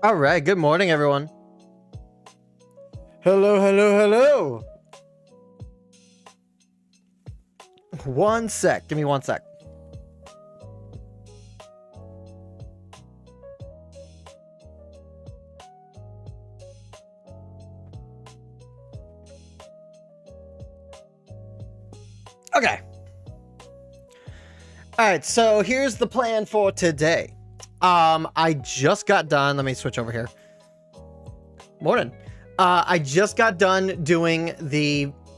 All right, good morning, everyone. Hello, hello, hello. One sec. Give me one sec. Okay. All right, so here's the plan for today. I just got done. Let me switch over here. Morning. I just got done doing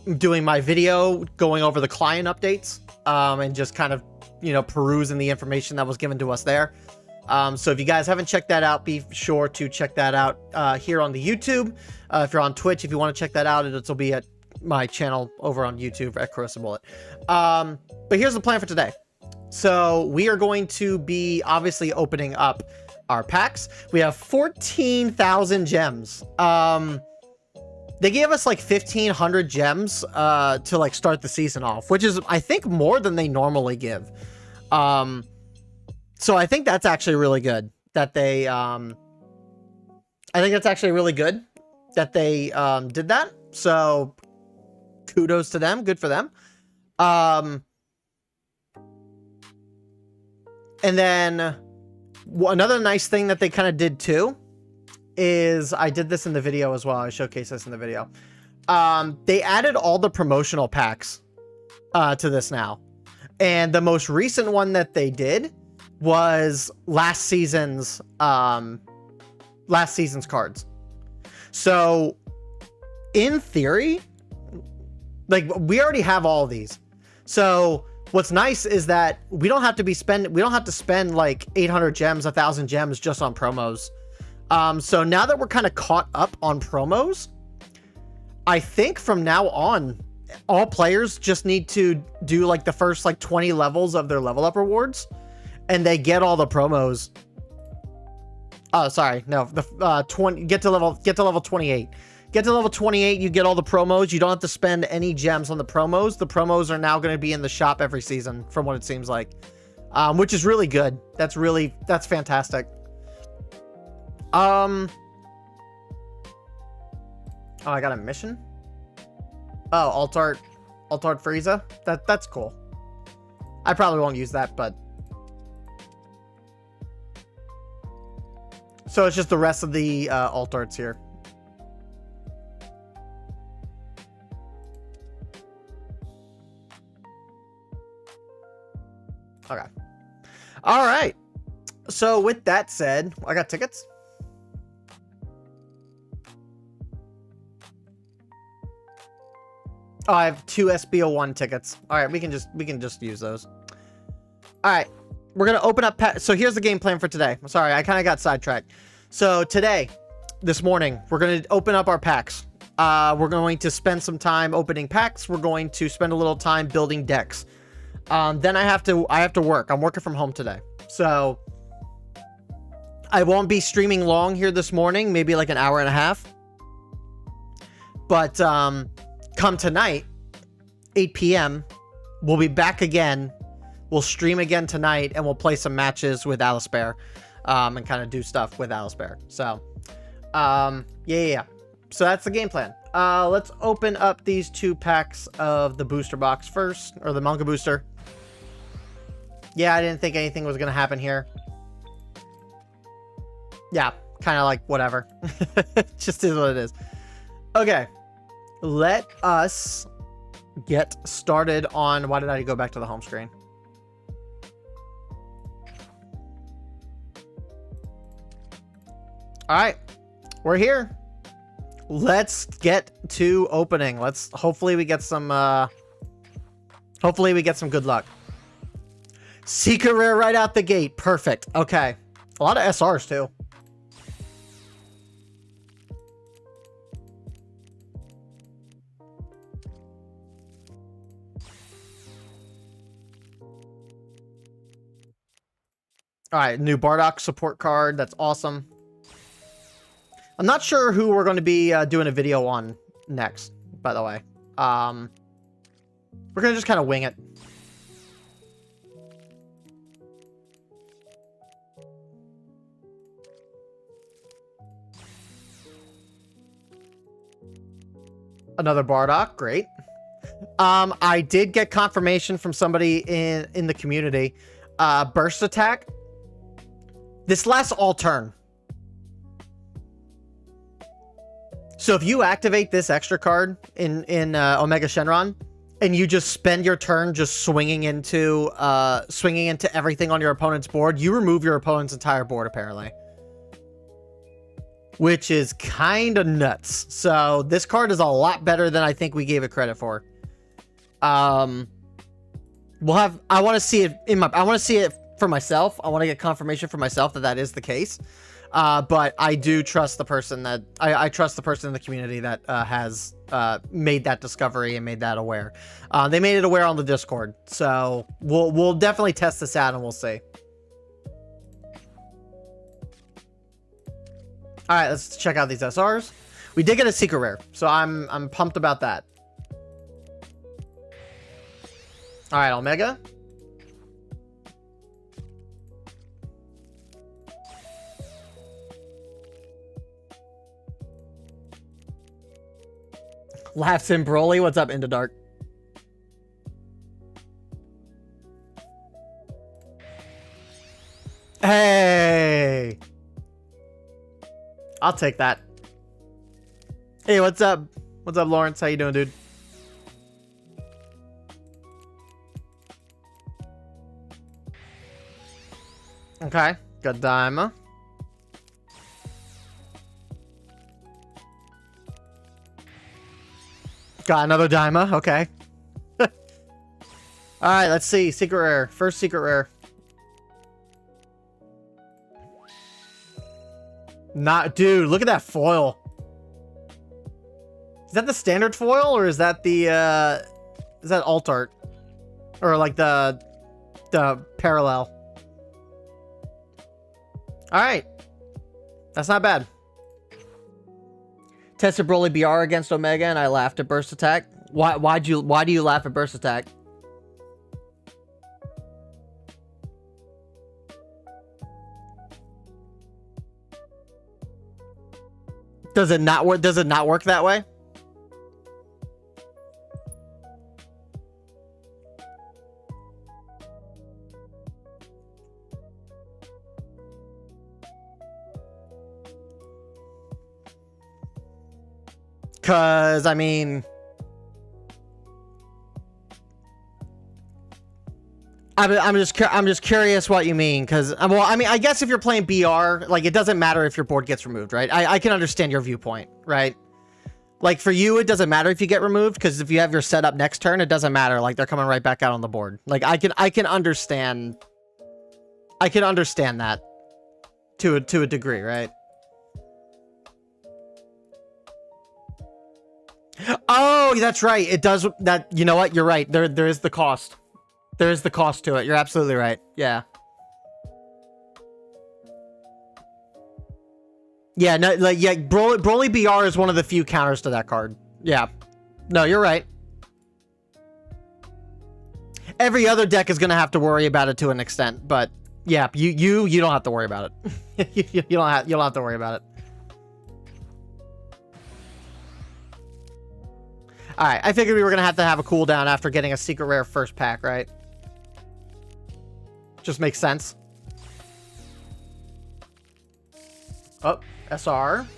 my video going over the client updates, and just kind of, perusing the information that was given to us there. So if you guys haven't checked that out, be sure to check that out here on the YouTube. If you're on Twitch, if you want to check that out, it'll be at my channel over on YouTube at Corrosive Bullet. But here's the plan for today. So we are going to be obviously opening up our packs. We have 14,000 gems. They gave us like 1,500 gems to like start the season off, which is, I think, more than they normally give. So I think that's actually really good that they, I think that's actually really good that they did that. So kudos to them. Good for them. And then another nice thing that they kind of did too is, I did this in the video as well. I showcased this in the video. They added all the promotional packs to this now. And the most recent one that they did was last season's cards. So in theory, like, we already have all of these. So what's nice is that we don't have to spend like 800 gems, 1,000 gems just on promos. So now that we're kind of caught up on promos, I think from now on, all players just need to do like the first like 20 levels of their level up rewards, and they get all the promos. Oh, sorry, no, the 20 get to level 28. Get to level 28, you get all the promos. You don't have to spend any gems on the promos. The promos are now going to be in the shop every season, from what it seems like, which is really good. That's fantastic. Oh, I got a mission. Oh, Altart Frieza. That's cool. I probably won't use that, but so it's just the rest of the Altarts here. Okay. All right. So with that said, I got tickets. Oh, I have 2 SBO1 tickets. All right, we can just use those. All right, we're gonna open up. So here's the game plan for today. Sorry, I kind of got sidetracked. So today, this morning, we're gonna open up our packs. We're going to spend some time opening packs. We're going to spend a little time building decks. Then I have to work. I'm working from home today, so I won't be streaming long here this morning. Maybe like an hour and a half. But come tonight, 8 p.m., we'll be back again. We'll stream again tonight, and we'll play some matches with Alice Bear, and kind of do stuff with Alice Bear. So, yeah. So that's the game plan. Let's open up these 2 packs of the booster box first, or the manga booster. Yeah, I didn't think anything was gonna happen here. Yeah, kind of like whatever. Just is what it is. Okay. Let us get started on... Why did I go back to the home screen? All right, we're here. Let's get to opening. Hopefully we get some good luck. Secret rare right out the gate. Perfect. Okay. A lot of SRs too. All right, new Bardock support card. That's awesome. I'm not sure who we're going to be doing a video on next, by the way. We're going to just kind of wing it. Another Bardock, great. I did get confirmation from somebody in the community. Burst attack. This lasts all turn. So if you activate this extra card in Omega Shenron, and you just spend your turn just swinging into everything on your opponent's board, you remove your opponent's entire board apparently, which is kind of nuts. So this card is a lot better than I think we gave it credit for. I want to see it for myself. I want to get confirmation for myself that that is the case. But I do trust the person that I trust the person in the community that has made that discovery and made that aware. They made it aware on the Discord, so we'll definitely test this out and we'll see. All right, let's check out these SRs. We did get a secret rare, so I'm pumped about that. All right, Omega. Laughs in Broly. What's up, Into Dark? Hey, I'll take that. Hey, what's up? What's up, Lawrence? How you doing, dude? Okay, got Daima. Got another Daima. Okay. All right, let's see. Secret rare. First secret rare. Not, dude. Look at that foil. Is that the standard foil, or is that the is that alt art, or like the parallel? All right, that's not bad. Tested Broly BR against Omega, and I laughed at Burst Attack. Why do you laugh at Burst Attack? Does it not work? Does it not work that way? Cause I mean, I'm just curious what you mean. Cause well, I mean, I guess if you're playing BR, like it doesn't matter if your board gets removed, right? I can understand your viewpoint, right? Like for you, it doesn't matter if you get removed, because if you have your setup next turn, it doesn't matter. Like they're coming right back out on the board. Like I can understand that to a degree, right? Oh, that's right. It does that. You know what? You're right. There is the cost. There is the cost to it. You're absolutely right. Yeah. Yeah. No. Like yeah. Broly BR is one of the few counters to that card. Yeah. No, you're right. Every other deck is gonna have to worry about it to an extent, but yeah, you don't have to worry about it. you don't have to worry about it. All right, I figured we were going to have a cooldown after getting a secret rare first pack, right? Just makes sense. Oh, SR.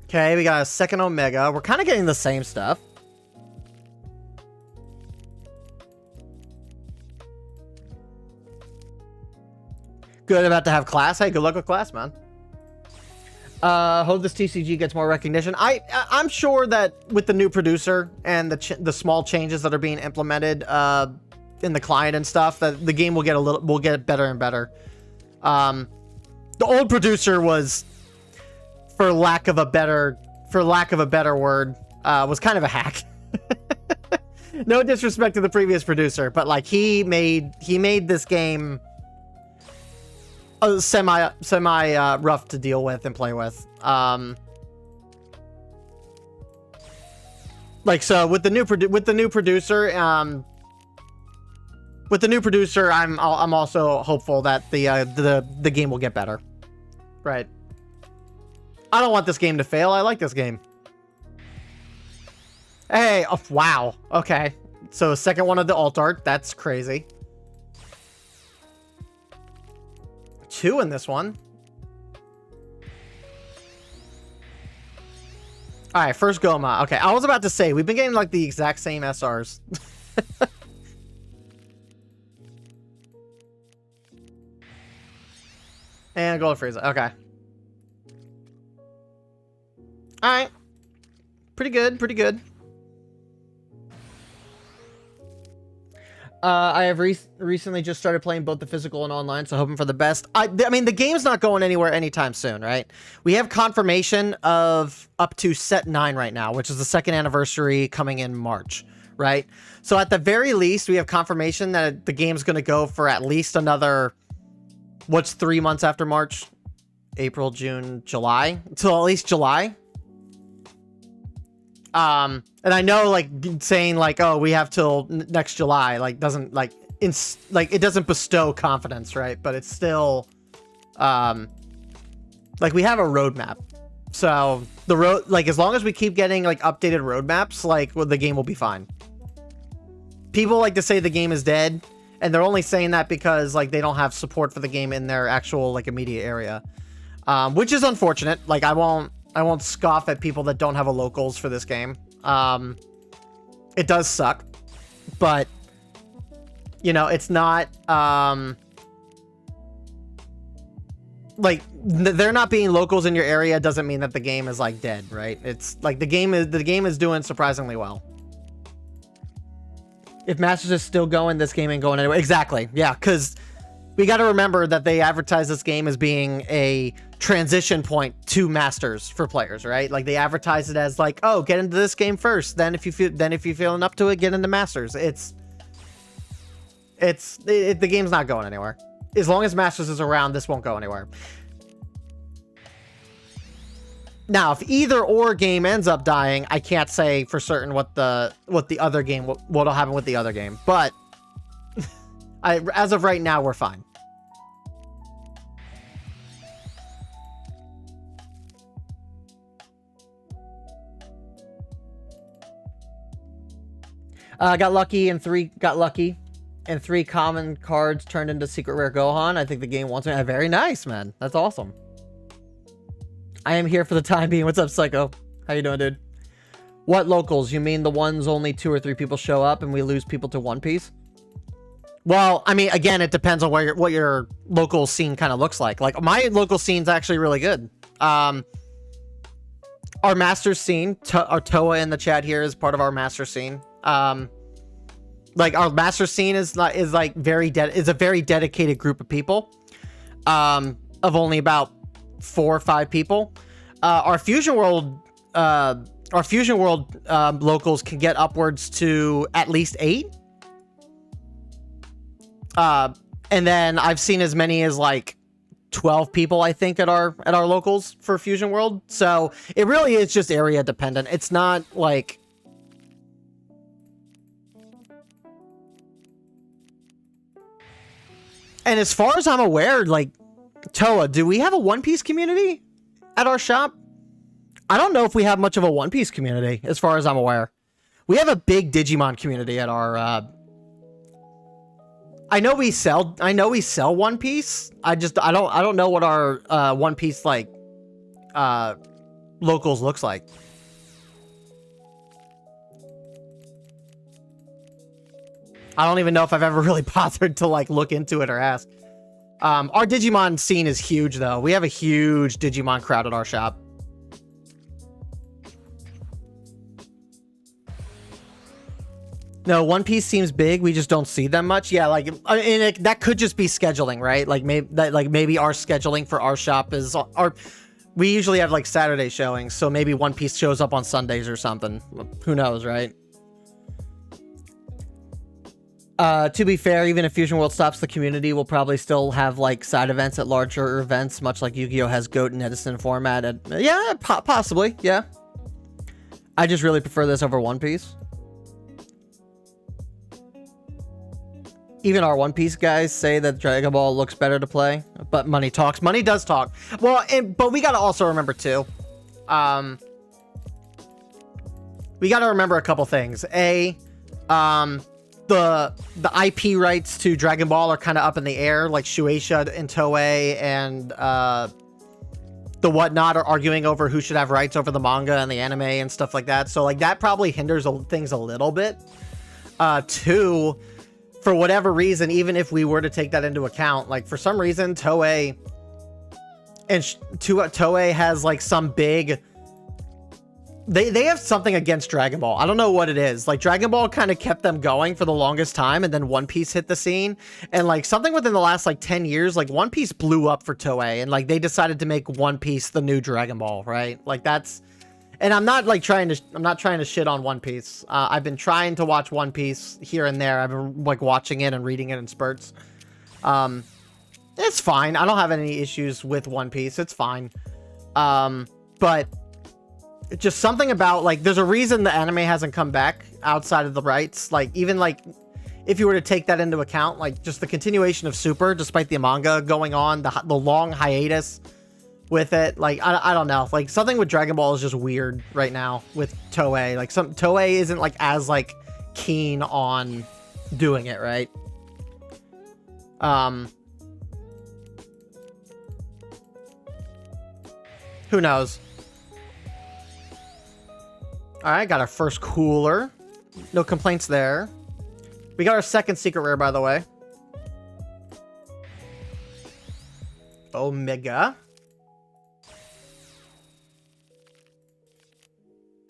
Okay, we got a second Omega. We're kind of getting the same stuff. Good, about to have class. Hey, good luck with class, man. Hope this TCG gets more recognition. I'm sure that with the new producer and the small changes that are being implemented in the client and stuff, that the game will get better and better. The old producer was, for lack of a better word, was kind of a hack. No disrespect to the previous producer, but like he made this game semi rough to deal with and play with. Like so with the new producer, I'm also hopeful that the game will get better. Right. I don't want this game to fail. I like this game. Hey, oh, wow. Okay. So second one of the alt art. That's crazy. 2 in this one. All right, first Goma. Okay, I was about to say, we've been getting like the exact same SRs. And Gold Frieza. Okay. All right. Pretty good, pretty good. I have recently just started playing both the physical and online, so hoping for the best. I mean, the game's not going anywhere anytime soon, right? We have confirmation of up to set 9 right now, which is the 2nd anniversary coming in March, right? So at the very least, we have confirmation that the game's going to go for at least another, what's 3 months after March? April, June, July? Until at least July. And I know, like, saying like, oh, we have till next July, like, doesn't like it doesn't bestow confidence, right? But it's still like, we have a roadmap, so the road, like, as long as we keep getting like updated roadmaps, like, well, the game will be fine. People like to say the game is dead, and they're only saying that because like they don't have support for the game in their actual like immediate area, which is unfortunate. Like, I won't scoff at people that don't have a locals for this game. It does suck, but you know, it's not, like, they're not being locals in your area doesn't mean that the game is like dead, right? It's like the game is doing surprisingly well. If Masters is still going, this game ain't going anywhere. Exactly. Yeah, because we got to remember that they advertise this game as being a transition point to Masters for players, right? Like, they advertise it as like, oh, get into this game first, then if you're feeling up to it, get into Masters. The game's not going anywhere. As long as Masters is around, this won't go anywhere. Now, if either or game ends up dying, I can't say for certain what the other game, what'll happen with the other game, but as of right now, we're fine. Got lucky and 3 common cards turned into secret rare Gohan. I think the game wants me. Very nice, man. That's awesome. I am here for the time being. What's up, Psycho? How you doing, dude? What locals? You mean the ones only 2 or 3 people show up and we lose people to One Piece? Well, I mean, again, it depends on what your local scene kind of looks like. Like, my local scene's actually really good. Our master scene, our Toa in the chat here is part of our master scene. Like, our master scene is a very dedicated group of people, of only about 4 or 5 people. Our Fusion World locals can get upwards to at least 8. And then I've seen as many as like 12 people, I think, at our locals for Fusion World. So it really is just area dependent. It's not like, and as far as I'm aware, like, Toa, do we have a One Piece community at our shop? I don't know if we have much of a One Piece community, as far as I'm aware. We have a big Digimon community at our, I know we sell One Piece. I don't know what our, One Piece, like, locals looks like. I don't even know if I've ever really bothered to, like, look into it or ask. Our Digimon scene is huge, though. We have a huge Digimon crowd at our shop. No, One Piece seems big. We just don't see them much. Yeah, like, and that could just be scheduling, right? Like, maybe our scheduling for our shop is we usually have like Saturday showings, so maybe One Piece shows up on Sundays or something. Who knows, right? To be fair, even if Fusion World stops, the community will probably still have like side events at larger events, much like Yu-Gi-Oh has Goat and Edison format. Yeah, possibly. Yeah. I just really prefer this over One Piece. Even our One Piece guys say that Dragon Ball looks better to play, but money talks. Money does talk. Well, but we got to also remember too, we got to remember a couple things. The IP rights to Dragon Ball are kind of up in the air. Like Shueisha and Toei and the Whatnot are arguing over who should have rights over the manga and the anime and stuff like that. So like that probably hinders things a little bit. Two, for whatever reason, even if we were to take that into account, like for some reason Toei Toei has like some big, they have something against Dragon Ball. I don't know what it is. Like Dragon Ball kind of kept them going for the longest time, and then One Piece hit the scene, and like something within the last like 10 years, like One Piece blew up for Toei, and like they decided to make One Piece the new Dragon Ball, right? Like that's, and I'm not trying to shit on One Piece. I've been trying to watch One Piece here and there. I've been like watching it and reading it in spurts. It's fine. I don't have any issues with One Piece. It's fine. But just something about like, there's a reason the anime hasn't come back outside of the rights. Like even like if you were to take that into account, like just the continuation of Super, despite the manga going on, the long hiatus with it, like I don't know, like something with Dragon Ball is just weird right now with Toei. Like Toei isn't like as like keen on doing it, right? Who knows? All right, got our first cooler. No complaints there. We got our second secret rare, by the way. Omega.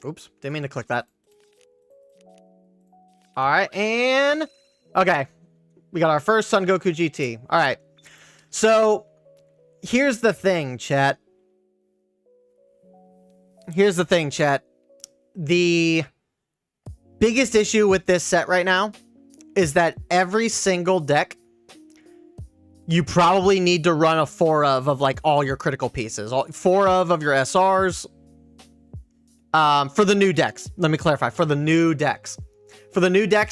Oops, didn't mean to click that. All right, and okay, we got our first Son Goku GT. All right, so here's the thing, chat. Here's the thing, chat. The biggest issue with this set right now is that every single deck, you probably need to run a 4 of like all your critical pieces. 4 of your SRs. For the new decks, let me clarify. For the new decks,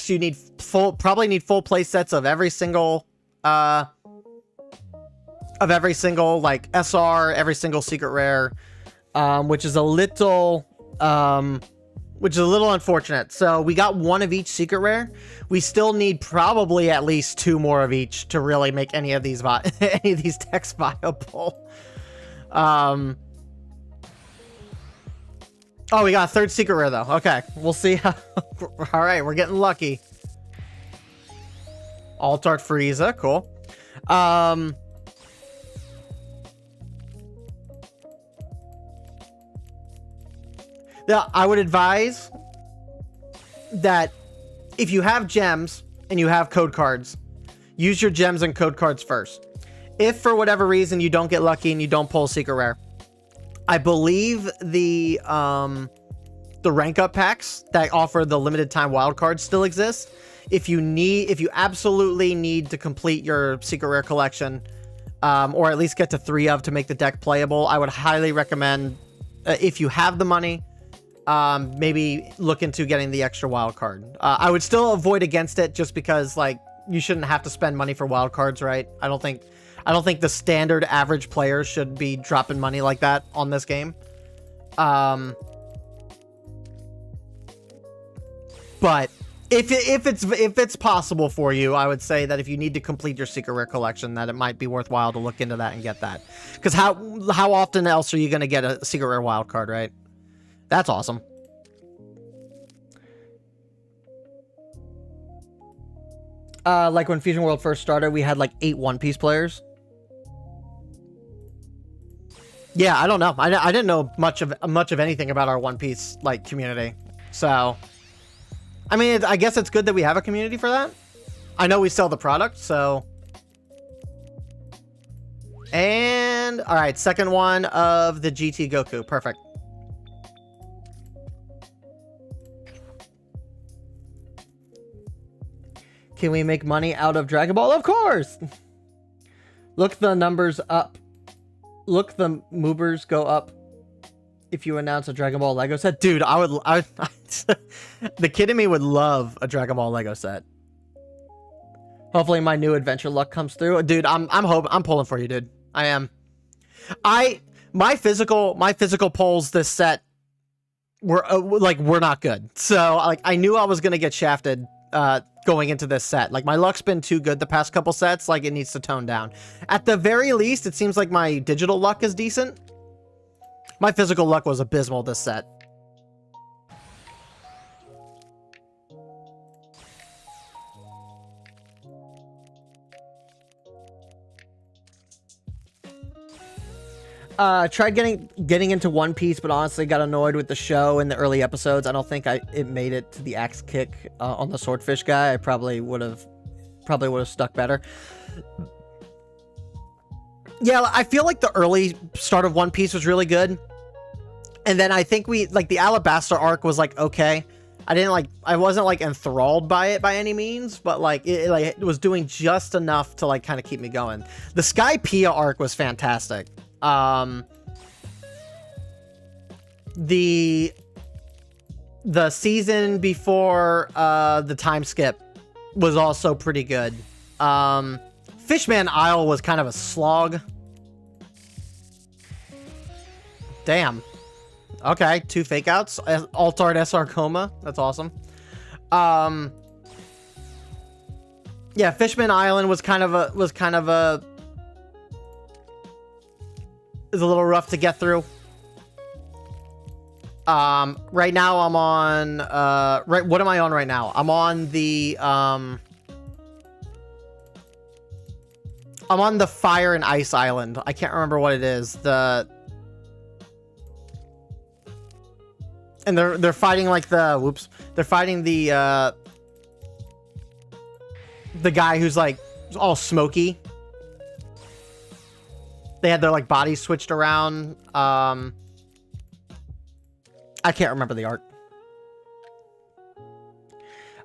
you need probably need full play sets of every single like SR, every single secret rare, which is a little unfortunate. So we got 1 of each secret rare. We still need probably at least 2 more of each to really make any of these decks viable. Oh, we got a 3rd secret rare though. Okay, we'll see how. All right, we're getting lucky. Alt-Art Frieza, cool. Yeah, I would advise that if you have gems and you have code cards, use your gems and code cards first. If for whatever reason you don't get lucky and you don't pull a secret rare, I believe the rank up packs that offer the limited time wild cards still exist. If you absolutely need to complete your secret rare collection, or at least get to 3 of to make the deck playable, I would highly recommend, if you have the money, maybe look into getting the extra wild card. I would still avoid against it just because like you shouldn't have to spend money for wild cards, right? I don't think the standard average player should be dropping money like that on this game. But if it's possible for you, I would say that if you need to complete your secret rare collection, that it might be worthwhile to look into that and get that. Because how often else are you going to get a secret rare wild card, right? That's awesome. Like when Fusion World first started, we had like 8 One Piece players. Yeah, I don't know. I didn't know much of anything about our One Piece like community. So, I mean, I guess it's good that we have a community for that. I know we sell the product, so. And all right, second one of the GT Goku. Perfect. Can we make money out of Dragon Ball? Of course! Look the numbers up. Look the movers go up if you announce a Dragon Ball Lego set. Dude, the kid in me would love a Dragon Ball Lego set. Hopefully my new adventure luck comes through. Dude, I'm pulling for you, dude. I am. my physical polls this set were were not good. So like I knew I was gonna get shafted going into this set. Like my luck's been too good the past couple sets. Like it needs to tone down. At the very least, it seems like my digital luck is decent. My physical luck was abysmal this set. Tried getting into One Piece, but honestly got annoyed with the show in the early episodes. I don't think it made it to the axe kick on the swordfish guy. I probably would have stuck better. Yeah, I feel like the early start of One Piece was really good, and then I think the Alabasta arc was like okay. I wasn't like enthralled by it by any means, but it was doing just enough to like kind of keep me going. The Skypiea arc was fantastic. The season before the time skip was also pretty good. Fishman Isle was kind of a slog. Damn. Okay, 2 fake outs. Altard SR Coma. That's awesome. Yeah, Fishman Island was kind of a is a little rough to get through. Right now I'm on what am I on right now? I'm on the I'm on the Fire and Ice Island. I can't remember what it is. And they're fighting like they're fighting the guy who's like all smoky. They had their like bodies switched around. I can't remember the art.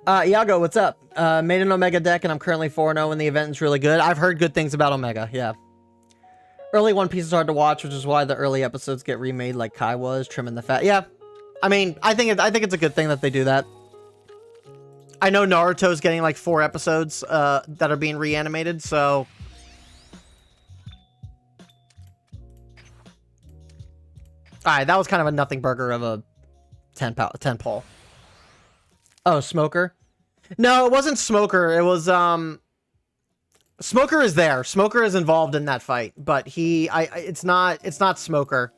Iago, what's up? Made an Omega deck and I'm currently 4-0 and the event is really good. I've heard good things about Omega, yeah. Early One Piece is hard to watch, which is why the early episodes get remade like Kai was, trimming the fat. Yeah. I mean, I think it's a good thing that they do that. I know Naruto's getting like 4 episodes that are being reanimated, so alright, that was kind of a nothing burger of a 10 poll. Oh, Smoker? No, it wasn't Smoker. It was, Smoker is there. Smoker is involved in that fight, but it's not Smoker.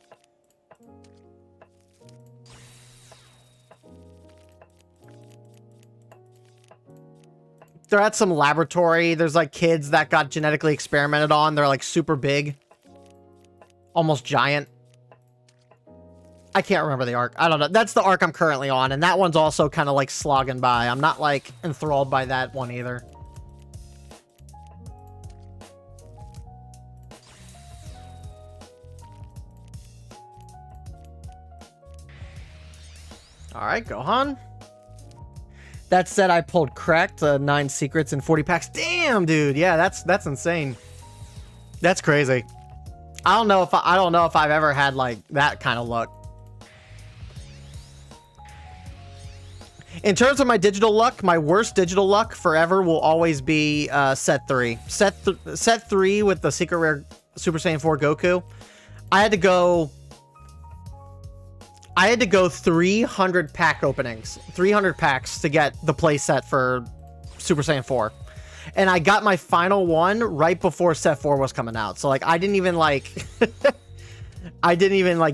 They're at some laboratory. There's like kids that got genetically experimented on. They're like super big. Almost giant. I can't remember the arc. I don't know. That's the arc I'm currently on, and that one's also kind of like slogging by. I'm not like enthralled by that one either. Alright, Gohan. That said, I pulled Cracked 9 secrets and 40 packs. Damn, dude. Yeah, that's insane. That's crazy. I don't know if I've ever had like that kind of luck. In terms of my digital luck, my worst digital luck forever will always be set 3. Set 3 with the secret rare Super Saiyan 4 Goku. I had to go 300 pack openings, 300 packs to get the play set for Super Saiyan 4. And I got my final one right before set 4 was coming out. So like I didn't even like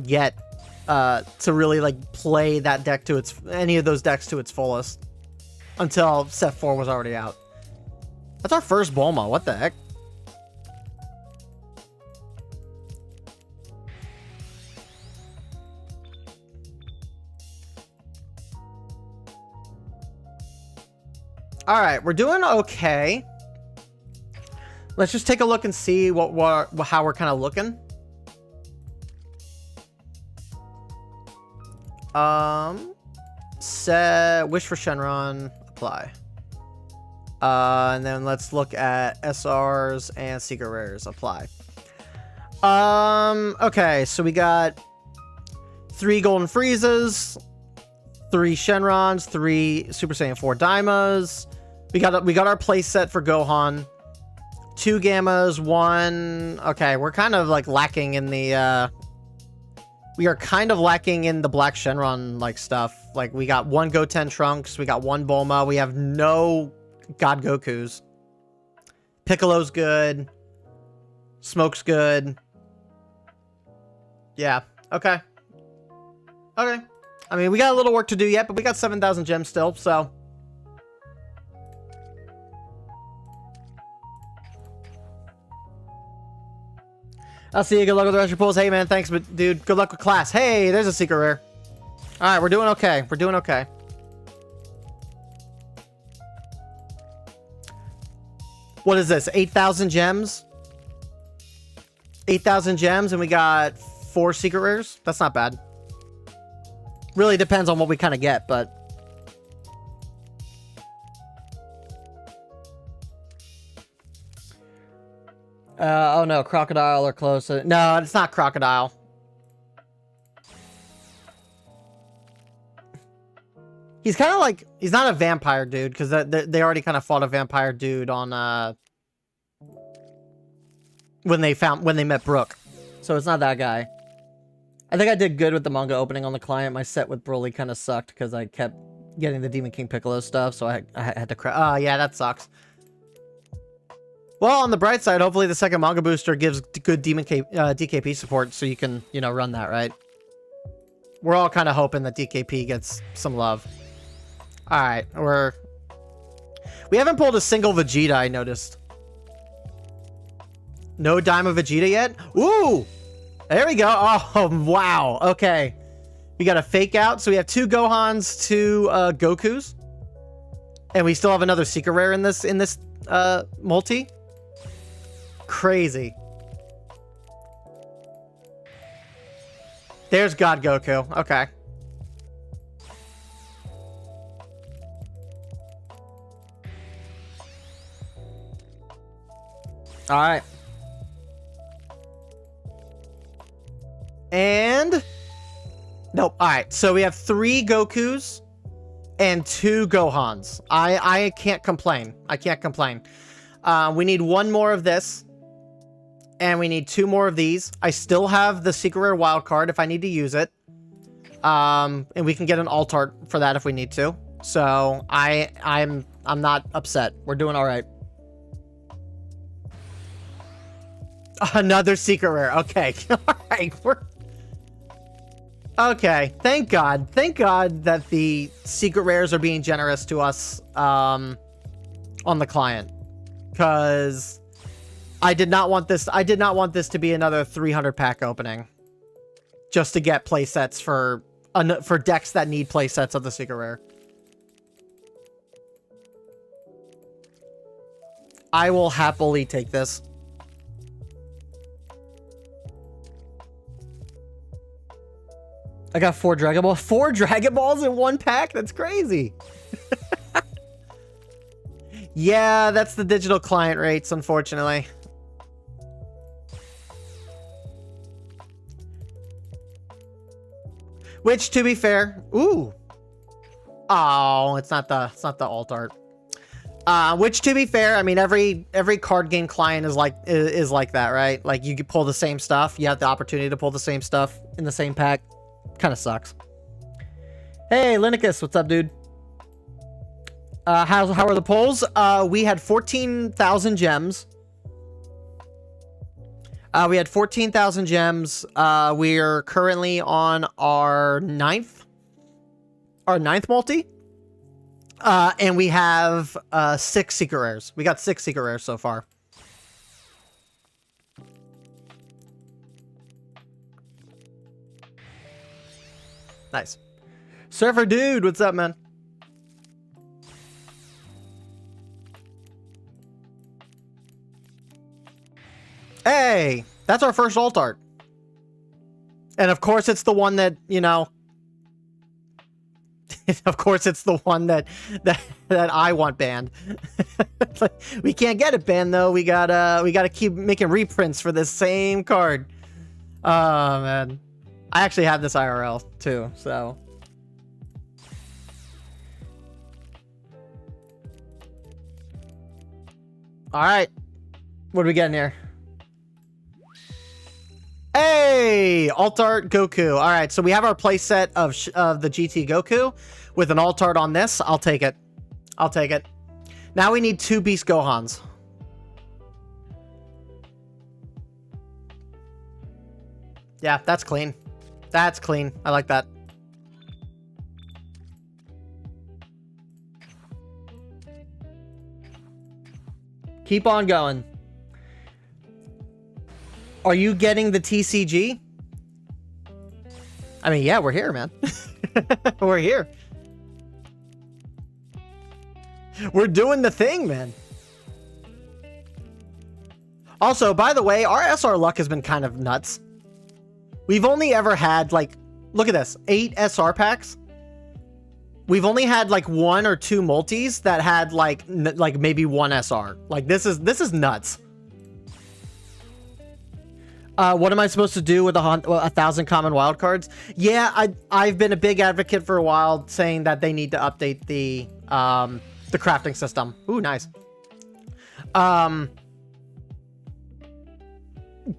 get to really like play that deck to any of those decks to its fullest until set 4 was already out. That's our first Bulma. What the heck? All right, we're doing okay. Let's just take a look and see how we're kind of looking. Set Wish for Shenron, apply. And then let's look at SRs and Secret Rares, apply. Okay, so we got 3 Golden Friezas, 3 Shenrons, 3 Super Saiyan 4 Daimas. We got our play set for Gohan. 2 Gammas, 1. Okay, we're kind of like lacking in the We are kind of lacking in the Black Shenron like stuff. Like we got one Goten Trunks, we got one Bulma, we have no God Gokus. Piccolo's good. Smoke's good. Yeah. Okay. Okay. I mean, we got a little work to do yet, but we got 7,000 gems still, so. I'll see you. Good luck with the rest of your pulls. Hey, man, thanks, but dude, good luck with class. Hey, there's a secret rare. All right, we're doing okay. We're doing okay. What is this? 8,000 gems? 8,000 gems, and we got 4 secret rares? That's not bad. Really depends on what we kind of get, but... oh no, Crocodile are close. No, it's not Crocodile. He's kind of like... He's not a vampire dude, because they already kind of fought a vampire dude on... when they met Brooke. So it's not that guy. I think I did good with the manga opening on the client. My set with Broly kind of sucked because I kept getting the Demon King Piccolo stuff, so I had to crack. Oh, yeah, that sucks. Well, on the bright side, hopefully the second manga booster gives good DKP support, so you can, you know, run that, right? We're all kind of hoping that DKP gets some love. All right, we haven't pulled a single Vegeta, I noticed. No Daima Vegeta yet? Ooh! There we go. Oh, wow. Okay. We got a fake out. So we have 2 Gohans, 2 Gokus. And we still have another secret rare in this multi. Crazy. There's God Goku. Okay. All right. And... Nope. Alright, so we have 3 Gokus and 2 Gohans. I can't complain. I can't complain. We need 1 more of this. And we need 2 more of these. I still have the secret rare wild card if I need to use it. And we can get an alt art for that if we need to. So I'm not upset. We're doing alright. Another secret rare. Okay. Alright, okay, thank God. Thank God that the secret rares are being generous to us on the client. Because I did not want this to be another 300 pack opening. Just to get playsets for decks that need playsets of the secret rare. I will happily take this. I got 4 Dragon Balls. 4 Dragon Balls in 1 pack? That's crazy. Yeah, that's the digital client rates, unfortunately. Which, to be fair... Ooh. Oh, it's not the alt art. Which, to be fair, I mean, every card game client is like that, right? Like, you can pull the same stuff. You have the opportunity to pull the same stuff in the same pack. Kind of sucks. Hey, Linicus, what's up, dude? How are the polls? We had 14,000 gems. We had 14,000 gems. We are currently on our ninth multi. And we have 6 secret rares. We got 6 secret rares so far. Nice. Surfer dude, what's up, man? Hey, that's our first alt art. And of course it's the one that, you know, of course it's the one that I want banned. Like, we can't get it banned though. We gotta keep making reprints for this same card. Oh man. I actually have this IRL too, so. All right. What are we getting here? Hey! alt art Goku. All right, so we have our playset of the GT Goku with an alt art on this. I'll take it. I'll take it. Now we need 2 Beast Gohans. Yeah, that's clean. That's clean. I like that. Keep on going. Are you getting the TCG? I mean, yeah, we're here, man. We're here. We're doing the thing, man. Also, by the way, our SR luck has been kind of nuts. We've only ever had, like, look at this, 8 SR packs. We've only had like 1 or 2 multis that had like maybe 1 SR. Like this is nuts. What am I supposed to do with 1,000 common wildcards? Yeah, I've been a big advocate for a while, saying that they need to update the crafting system. Ooh, nice.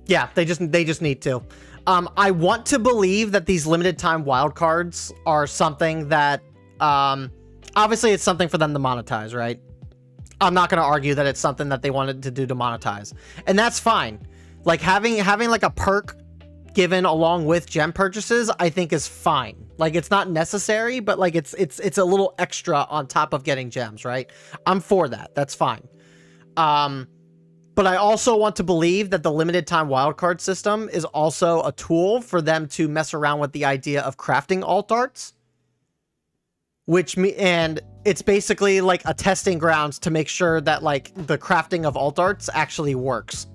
Yeah, they just need to. I want to believe that these limited time wildcards are something that obviously it's something for them to monetize, right? I'm not going to argue that it's something that they wanted to do to monetize, and that's fine. Like having like a perk given along with gem purchases, I think is fine. Like it's not necessary, but like it's a little extra on top of getting gems, right? I'm for that. That's fine. But I also want to believe that the limited time wildcard system is also a tool for them to mess around with the idea of crafting alt arts, and it's basically like a testing grounds to make sure that like the crafting of alt arts actually works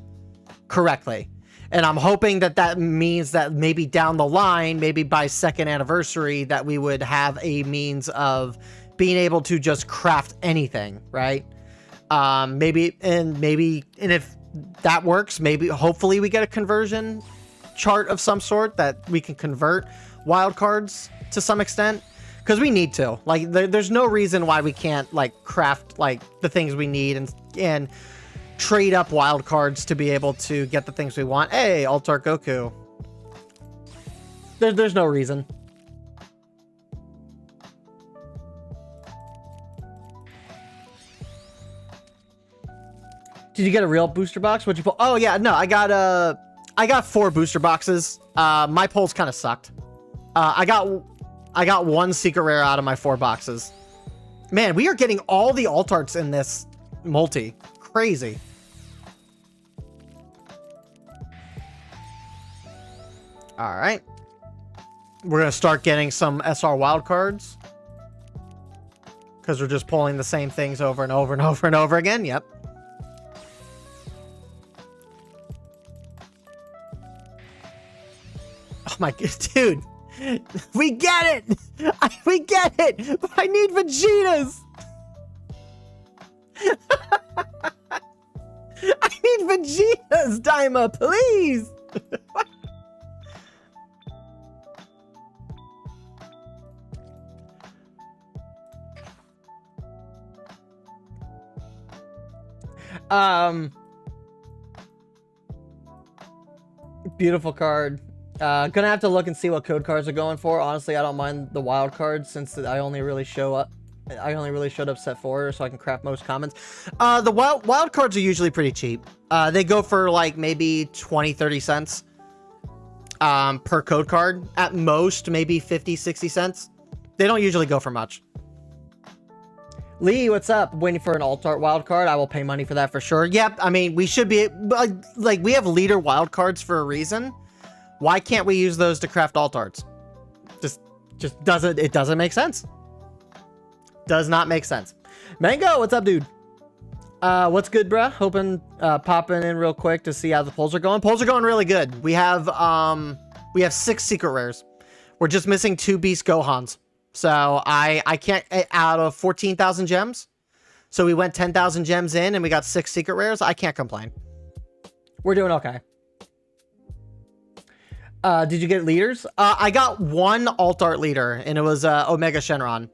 correctly. And I'm hoping that that means that maybe down the line, maybe by 2nd anniversary, that we would have a means of being able to just craft anything, right? Maybe if that works, maybe hopefully we get a conversion chart of some sort that we can convert wildcards to some extent, because we need to. Like there's no reason why we can't like craft like the things we need and trade up wildcards to be able to get the things we want. Hey, Altar Goku. There's no reason. Did you get a real booster box? What'd you pull? Oh yeah, no, I got 4 booster boxes. My pulls kind of sucked. I got 1 secret rare out of my 4 boxes. Man, we are getting all the alt arts in this multi. Crazy. All right. We're going to start getting some SR wildcards, because we're just pulling the same things over and over and over and over again. Yep. Oh my god, dude. We get it. We get it. But I need Vegetas. I need Vegetas, Daima, please. Beautiful card. Gonna have to look and see what code cards are going for. Honestly, I don't mind the wild cards since I only really showed up set 4, so I can craft most commons. The wild cards are usually pretty cheap. They go for like maybe 20-30 cents per code card. At most, maybe 50-60 cents. They don't usually go for much. Lee, what's up? Waiting for an alt art wild card. I will pay money for that for sure. Yep, I mean, we should be like we have leader wild cards for a reason. Why can't we use those to craft alt arts? Just doesn't make sense. Does not make sense. Mango, what's up, dude? What's good, bruh? Hoping popping in real quick to see how the polls are going. Polls are going really good. We have 6 secret rares. We're just missing 2 Beast Gohans. So I can't, out of 14,000 gems. So we went 10,000 gems in and we got 6 secret rares. I can't complain. We're doing okay. Did you get leaders? I got 1 alt art leader and it was Omega Shenron.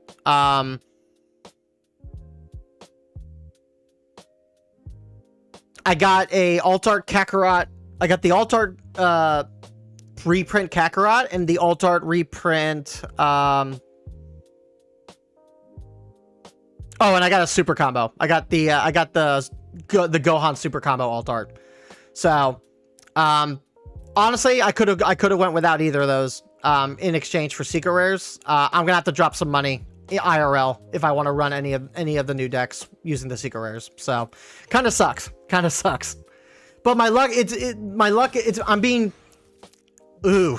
I got a alt art Kakarot. I got the alt art reprint Kakarot and the alt art reprint. Oh, and I got a super combo. I got the Gohan super combo alt art. So, honestly, I could have went without either of those. In exchange for secret rares. I'm gonna have to drop some money IRL if I want to run any of the new decks using the secret rares. So, kind of sucks. But my luck, I'm being, ooh.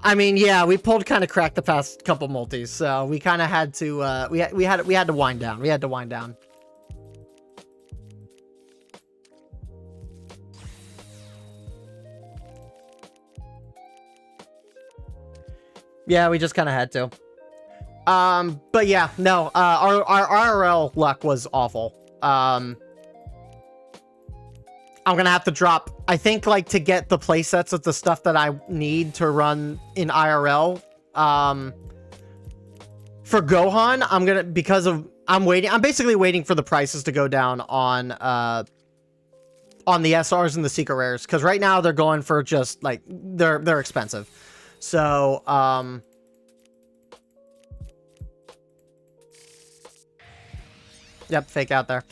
I mean, yeah, we pulled kind of crack the past couple multis, so we kind of had to, we had to wind down. We had to wind down. Yeah, we just kind of had to. But yeah, no, our IRL luck was awful. I'm gonna have to drop, I think, like, to get the playsets of the stuff that I need to run in IRL. For Gohan, I'm basically waiting for the prices to go down on the SRs and the secret rares, because right now they're going for just, like, they're expensive. So, yep, fake out there.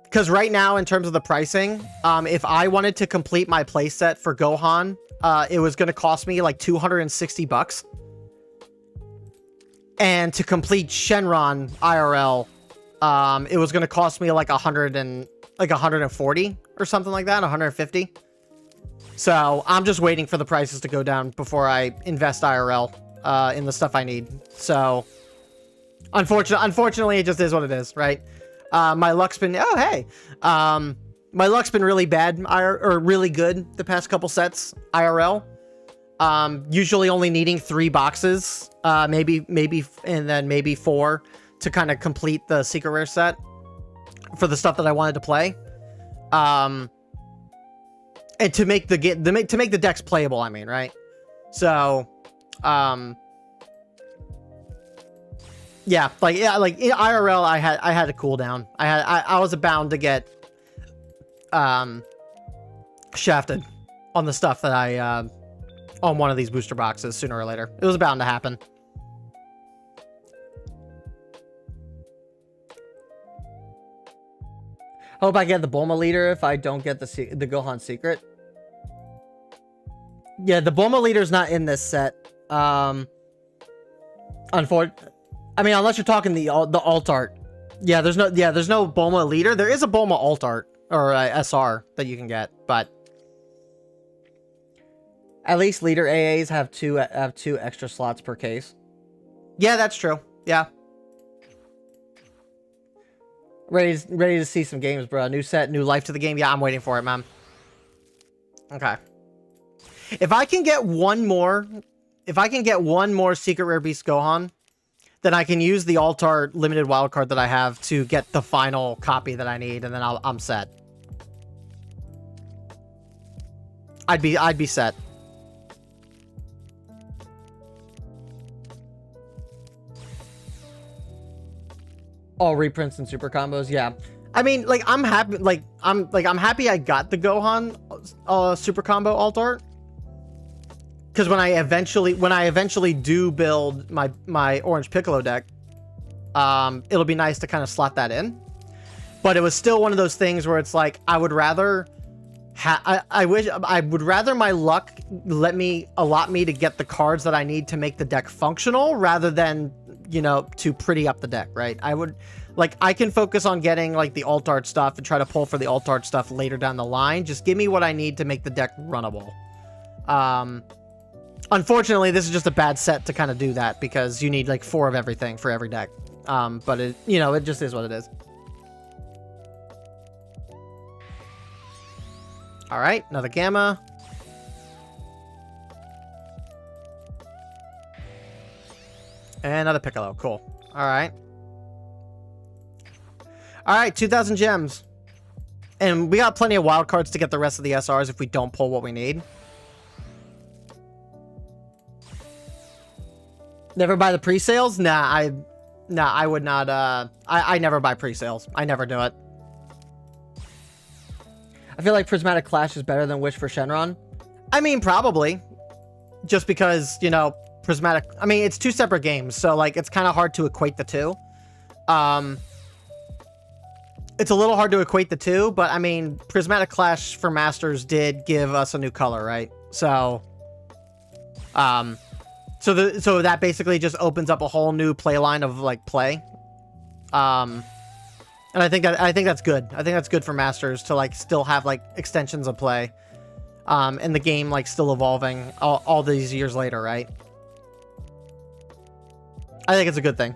Because right now, in terms of the pricing, if I wanted to complete my playset for Gohan, it was going to cost me like $260. And to complete Shenron IRL, it was going to cost me like 140 or something like that, 150. So I'm just waiting for the prices to go down before I invest IRL in the stuff I need. So unfortunately, it just is what it is, right? My luck's been, oh, hey. My luck's been really bad, or really good the past couple sets, IRL. Usually only needing 3 boxes, maybe, and then maybe 4 to kind of complete the secret rare set for the stuff that I wanted to play. And to make the decks playable, I mean, right? So, yeah, like in IRL, I had a cooldown. I was bound to get shafted on the stuff that I on one of these booster boxes sooner or later. It was bound to happen. Hope I get the Bulma leader if I don't get the Gohan secret. Yeah, the Bulma leader's not in this set. Unfortunately. I mean, unless you're talking the alt art. Yeah, there's no Bulma leader. There is a Bulma alt art or SR that you can get, but at least leader AAs have two extra slots per case. Yeah, that's true. Yeah. Ready to see some games, bro. New set, new life to the game. Yeah, I'm waiting for it, man. Okay. If I can get one more Secret Rare Beast Gohan, then I can use the alt art limited wildcard that I have to get the final copy that I need, and then I'm set. I'd be set. All reprints and super combos, yeah. I mean, like, I'm happy. I'm happy I got the Gohan super combo alt art. Because when I eventually do build my Orange Piccolo deck, it'll be nice to kind of slot that in. But it was still one of those things where it's like, I would rather I would rather my luck allot me to get the cards that I need to make the deck functional rather than, you know, to pretty up the deck, right? I can focus on getting like the alt art stuff and try to pull for the alt art stuff later down the line. Just give me what I need to make the deck runnable. Unfortunately, this is just a bad set to kind of do that because you need like 4 of everything for every deck. But it, you know, it just is what it is. All right, another Gamma. And another Piccolo. Cool. All right. All right, 2,000 gems. And we got plenty of wild cards to get the rest of the SRs if we don't pull what we need. Never buy the pre-sales? Nah, I would not. I never buy pre-sales. I never do it. I feel like Prismatic Clash is better than Wish for Shenron. I mean, probably. Just because, you know, Prismatic... I mean, it's two separate games, so, like, it's kind of hard to equate the two. It's a little hard to equate the two, but, I mean, Prismatic Clash for Masters did give us a new color, right? So... So that basically just opens up a whole new play line of, like, play. And I think that's good. I think that's good for Masters to, like, still have, like, extensions of play. And the game, like, still evolving all these years later, right? I think it's a good thing.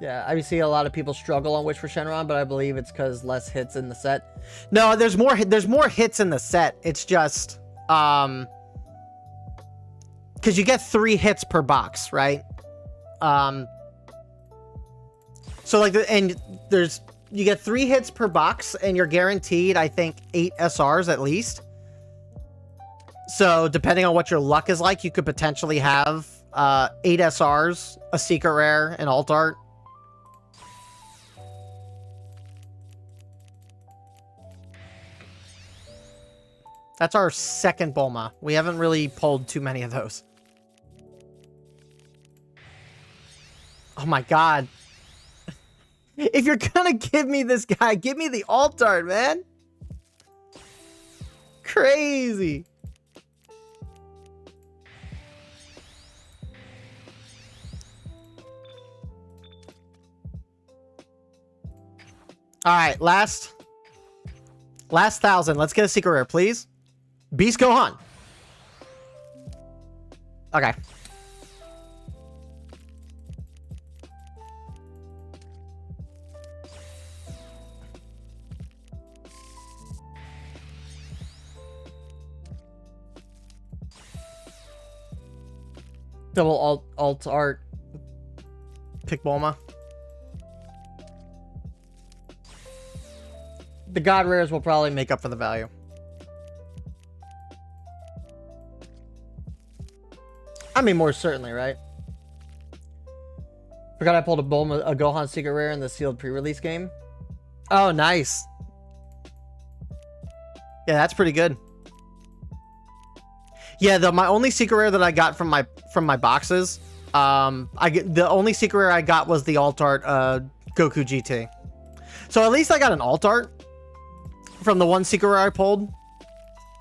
Yeah, I see a lot of people struggle on Wish for Shenron, but I believe it's because less hits in the set. No, there's more hits in the set. It's just, because you get 3 hits per box, right? So, like, you get 3 hits per box, and you're guaranteed, I think, 8 SRs at least. So, depending on what your luck is like, you could potentially have 8 SRs, a secret rare, an alt art. That's our second Bulma. We haven't really pulled too many of those. Oh my god. If you're gonna give me this guy, give me the alt art, man. Crazy. All right, last 1,000. Let's get a secret rare, please. Beast Gohan. Okay. Double alt art. Pick Bulma. The God Rares will probably make up for the value. I mean, more certainly, right? Forgot I pulled a Gohan Secret Rare in the sealed pre-release game. Oh, nice. Yeah, that's pretty good. Yeah, my only secret rare that I got from my boxes, the only secret rare I got was the alt art Goku GT. So at least I got an alt art from the one secret rare I pulled.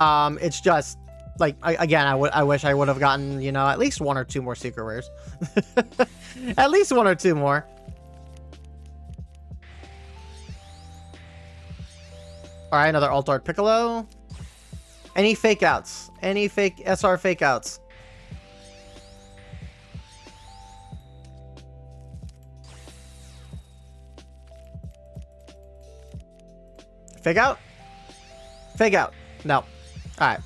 It's just like, I wish I would have gotten, you know, at least 1 or 2 more secret rares. At least 1 or 2 more. All right, another alt art Piccolo. Any fake outs? Any fake SR fake outs? Fake out? Fake out. No. All right.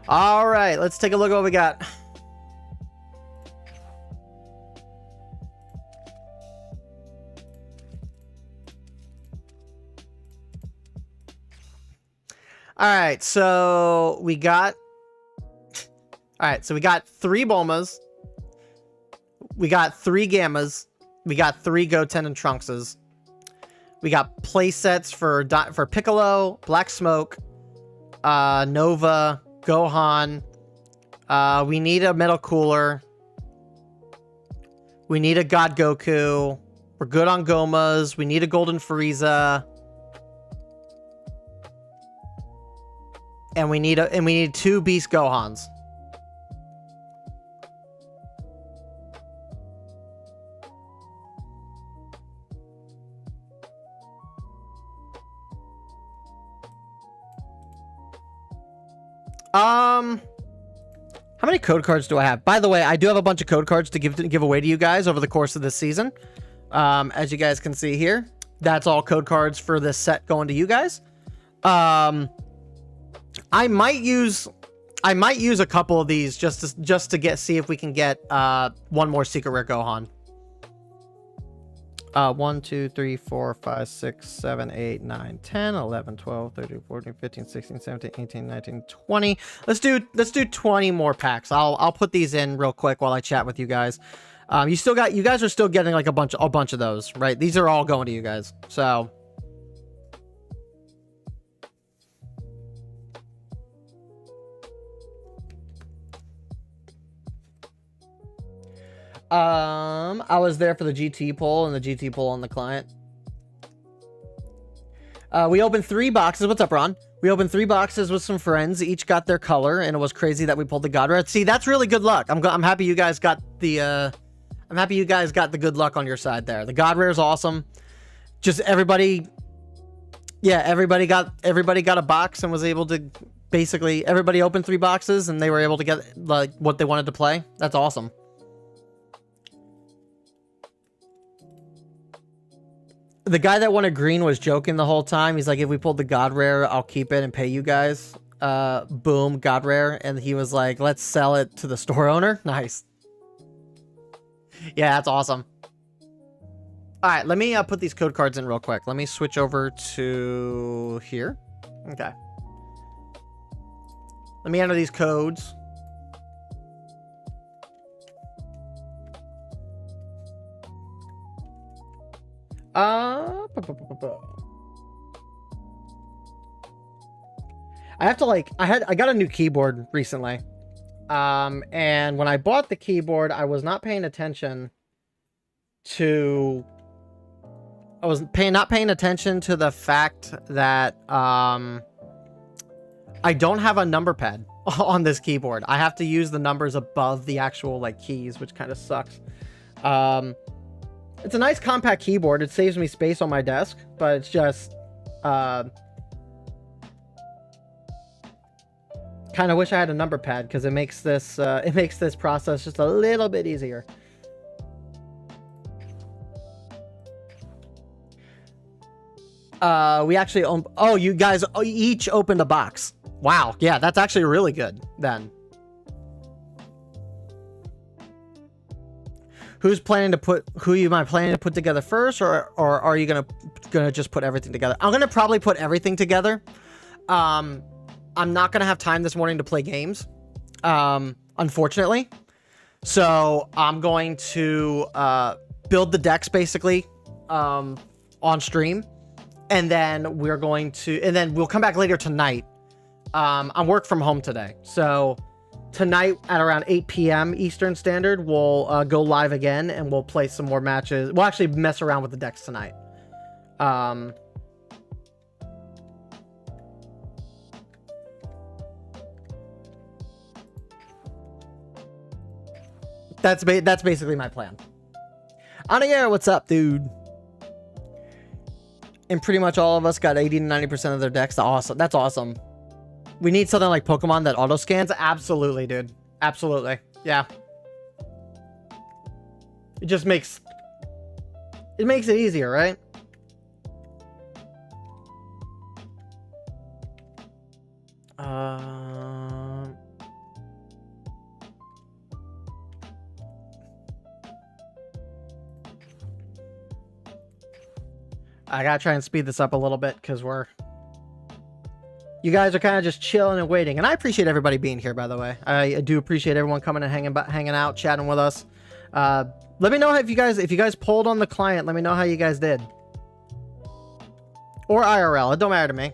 All right, let's take a look at what we got. All right, so we got... All right, so we got 3 Bulmas. We got 3 Gammas. We got 3 Goten and Trunkses. We got play sets for Piccolo, Black Smoke, Nova, Gohan. We need a Metal Cooler. We need a God Goku. We're good on Gomas. We need a Golden Frieza. And we need 2 Beast Gohans. How many code cards do I have? By the way, I do have a bunch of code cards to give away to you guys over the course of this season. As you guys can see here, that's all code cards for this set going to you guys. I might use a couple of these just to see if we can get 1 more secret rare Gohan. 1, 2, 3, 4, 5, 6, 7, 8, 9, 10, 11, 12, 13, 14, 15, 16, 17, 18, 19, 20. Let's do 20 more packs. I'll put these in real quick while I chat with you guys. You guys are still getting like a bunch of those, right? These are all going to you guys. So I was there for the GT poll and the GT poll on the client. We opened 3 boxes. What's up, Ron? We opened 3 boxes with some friends. Each got their color, and it was crazy that we pulled the God Rare. See, that's really good luck. I'm happy you guys got the I'm happy you guys got the good luck on your side there. The God Rare is awesome. Just everybody got a box and was able to basically everybody opened 3 boxes and they were able to get like what they wanted to play. That's awesome. The guy that wanted green was joking the whole time. He's like, if we pulled the God Rare, I'll keep it and pay you guys. Boom, God Rare. And he was like, let's sell it to the store owner. Nice. Yeah, that's awesome. All right, let me put these code cards in real quick. Let me switch over to here. Okay. Let me enter these codes. I have to like, I got a new keyboard recently. And when I bought the keyboard, I was not paying attention to, not paying attention to the fact that, I don't have a number pad on this keyboard. I have to use the numbers above the actual like keys, which kind of sucks. It's a nice compact keyboard. It saves me space on my desk, but it's just, kind of wish I had a number pad because it makes this process just a little bit easier. We actually own, oh, you guys each opened a box. Wow. Yeah, that's actually really good then. Who am I planning to put together first, or are you gonna just put everything together? I'm gonna probably put everything together. I'm not gonna have time this morning to play games, unfortunately. So I'm going to build the decks basically on stream, and then we'll come back later tonight. I'm work from home today, so tonight at around 8 p.m. Eastern Standard, we'll go live again and we'll play some more matches. We'll actually mess around with the decks tonight. That's basically my plan. Anair, what's up, dude? And pretty much all of us got 80 to 90% of their decks. Awesome. That's awesome. We need something like Pokemon that auto scans. Absolutely, dude. Absolutely. Yeah. It just makes it easier, right? I gotta try and speed this up a little bit because you guys are kind of just chilling and waiting, and I appreciate everybody being here. By the way, I do appreciate everyone coming and hanging out, chatting with us. Let me know if you guys polled on the client. Let me know how you guys did, or IRL. It don't matter to me.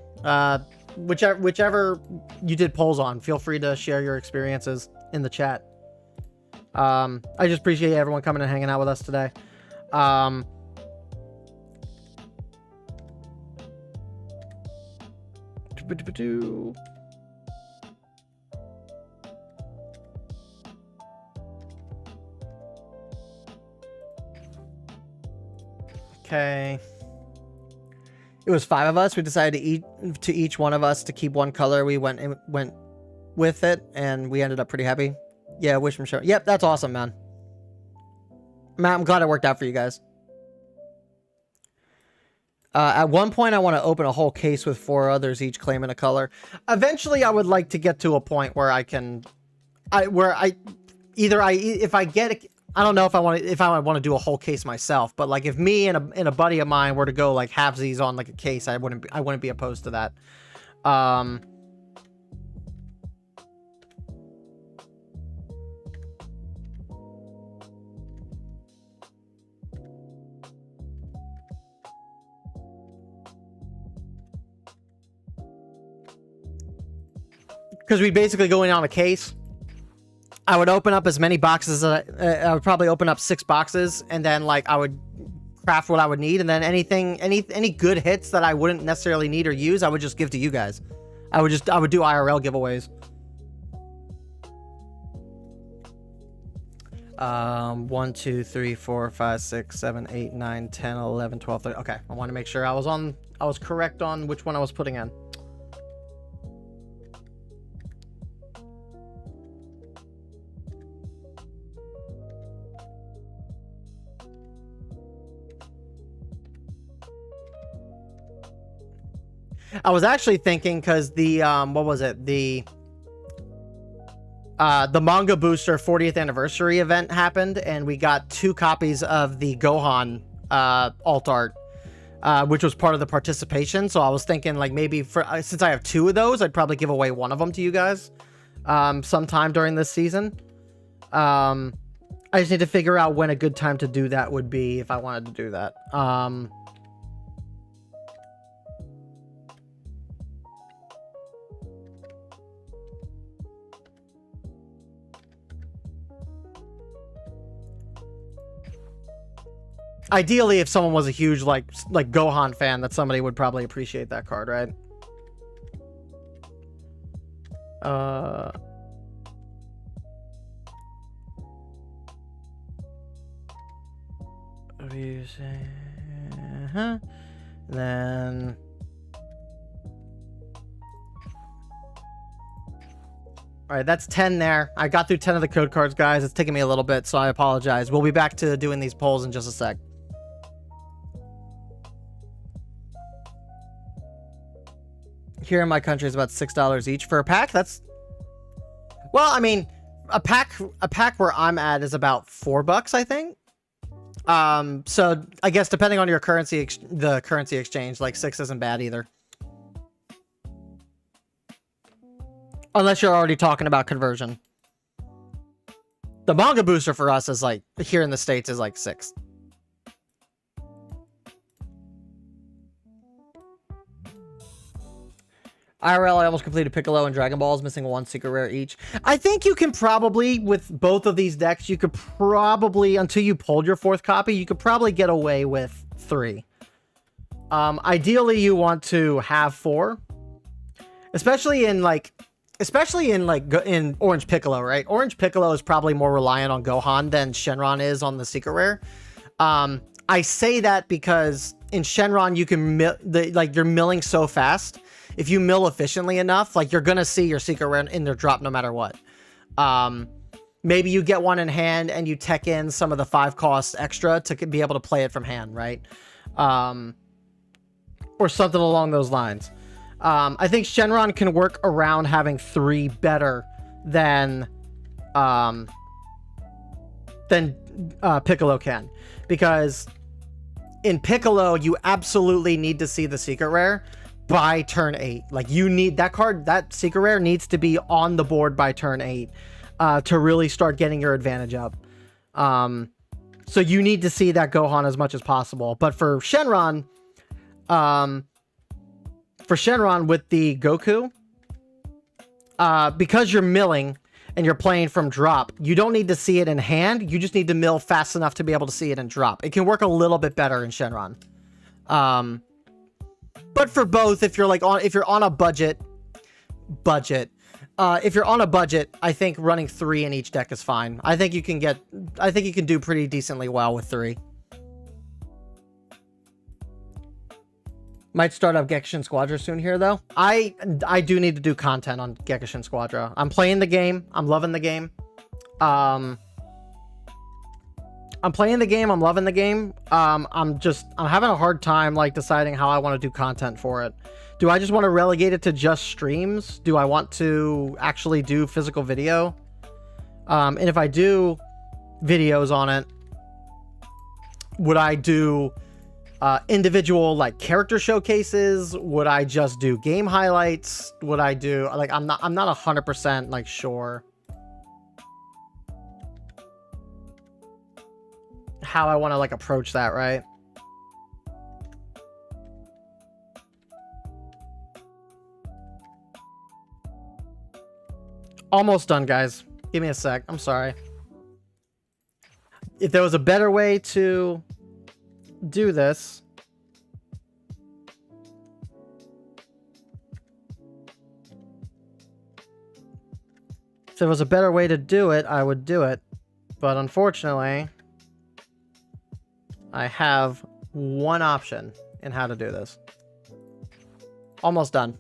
Whichever you did polls on, feel free to share your experiences in the chat. I just appreciate everyone coming and hanging out with us today. Okay. It was 5 of us. We decided to each one of us to keep one color. We went with it, and we ended up pretty happy. Yeah, wish from show. Yep, that's awesome, man. Matt, I'm glad it worked out for you guys. At one point, I want to open a whole case with 4 others, each claiming a color. Eventually, I would like to get to a point where I can, if I get it, I don't know if I want to do a whole case myself, but like if me and a buddy of mine were to go like halvesies on like a case, I wouldn't be opposed to that. because we basically go in on a case. I would open up as many boxes. I would probably open up 6 boxes, and then like I would craft what I would need, and then any good hits that I wouldn't necessarily need or use, I would just give to you guys. I would do IRL giveaways. 1, 2, 3, 4, 5, 6, 7, 8, 9, 10, 11, 12, 13. Okay, I want to make sure I was correct on which one I was putting in. I was actually thinking, because the what was it, the Manga Booster 40th anniversary event happened, and we got 2 copies of the Gohan alt art, which was part of the participation. So I was thinking, like, maybe since I have 2 of those, I'd probably give away one of them to you guys sometime during this season. I just need to figure out when a good time to do that would be if I wanted to do that. Ideally, if someone was a huge like Gohan fan, that somebody would probably appreciate that card, right? What do you say? And then all right, that's 10 there. I got through 10 of the code cards, guys. It's taking me a little bit, so I apologize. We'll be back to doing these polls in just a sec. Here in my country is about $6 each for a pack. That's, well, I mean, a pack where I'm at is about $4, I think. So I guess depending on your currency, the currency exchange, like 6 isn't bad either. Unless you're already talking about conversion. The Manga Booster for us is like, here in the States, is like 6. IRL, I almost completed Piccolo and Dragon Balls, missing 1 secret rare each. I think you can probably, with both of these decks, you could probably, until you pulled your 4th copy, you could probably get away with 3. Ideally, you want to have 4. Especially in Orange Piccolo, right? Orange Piccolo is probably more reliant on Gohan than Shenron is on the secret rare. I say that because in Shenron, you can you're milling so fast. If you mill efficiently enough, like, you're gonna see your secret rare in their drop no matter what. Maybe you get one in hand and you tech in some of the 5 costs extra to be able to play it from hand, right? Or something along those lines. I think Shenron can work around having 3 better than Piccolo can, because in Piccolo you absolutely need to see the secret rare by turn 8. Like, you need that card, that secret rare needs to be on the board by turn 8 to really start getting your advantage up. So you need to see that Gohan as much as possible. But for Shenron, with the Goku, because you're milling and you're playing from drop, you don't need to see it in hand. You just need to mill fast enough to be able to see it in drop. It can work a little bit better in Shenron. But for both, if you're on a budget, if you're on a budget, I think running 3 in each deck is fine. I think you can do pretty decently well with 3. Might start up Gekishin Squadra soon here, though. I do need to do content on Gekishin Squadra. I'm playing the game. I'm loving the game. I'm playing the game. I'm loving the game. I'm having a hard time, like, deciding how I want to do content for it. Do I just want to relegate it to just streams? Do I want to actually do physical video? And if I do videos on it, would I do individual, like, character showcases? Would I just do game highlights? Would I do, like, I'm not 100% like sure how I want to, like, approach that, right? Almost done, guys. Give me a sec. I'm sorry. If there was a better way to do this. If there was a better way to do it, I would do it. But unfortunately, I have one option in how to do this. Almost done.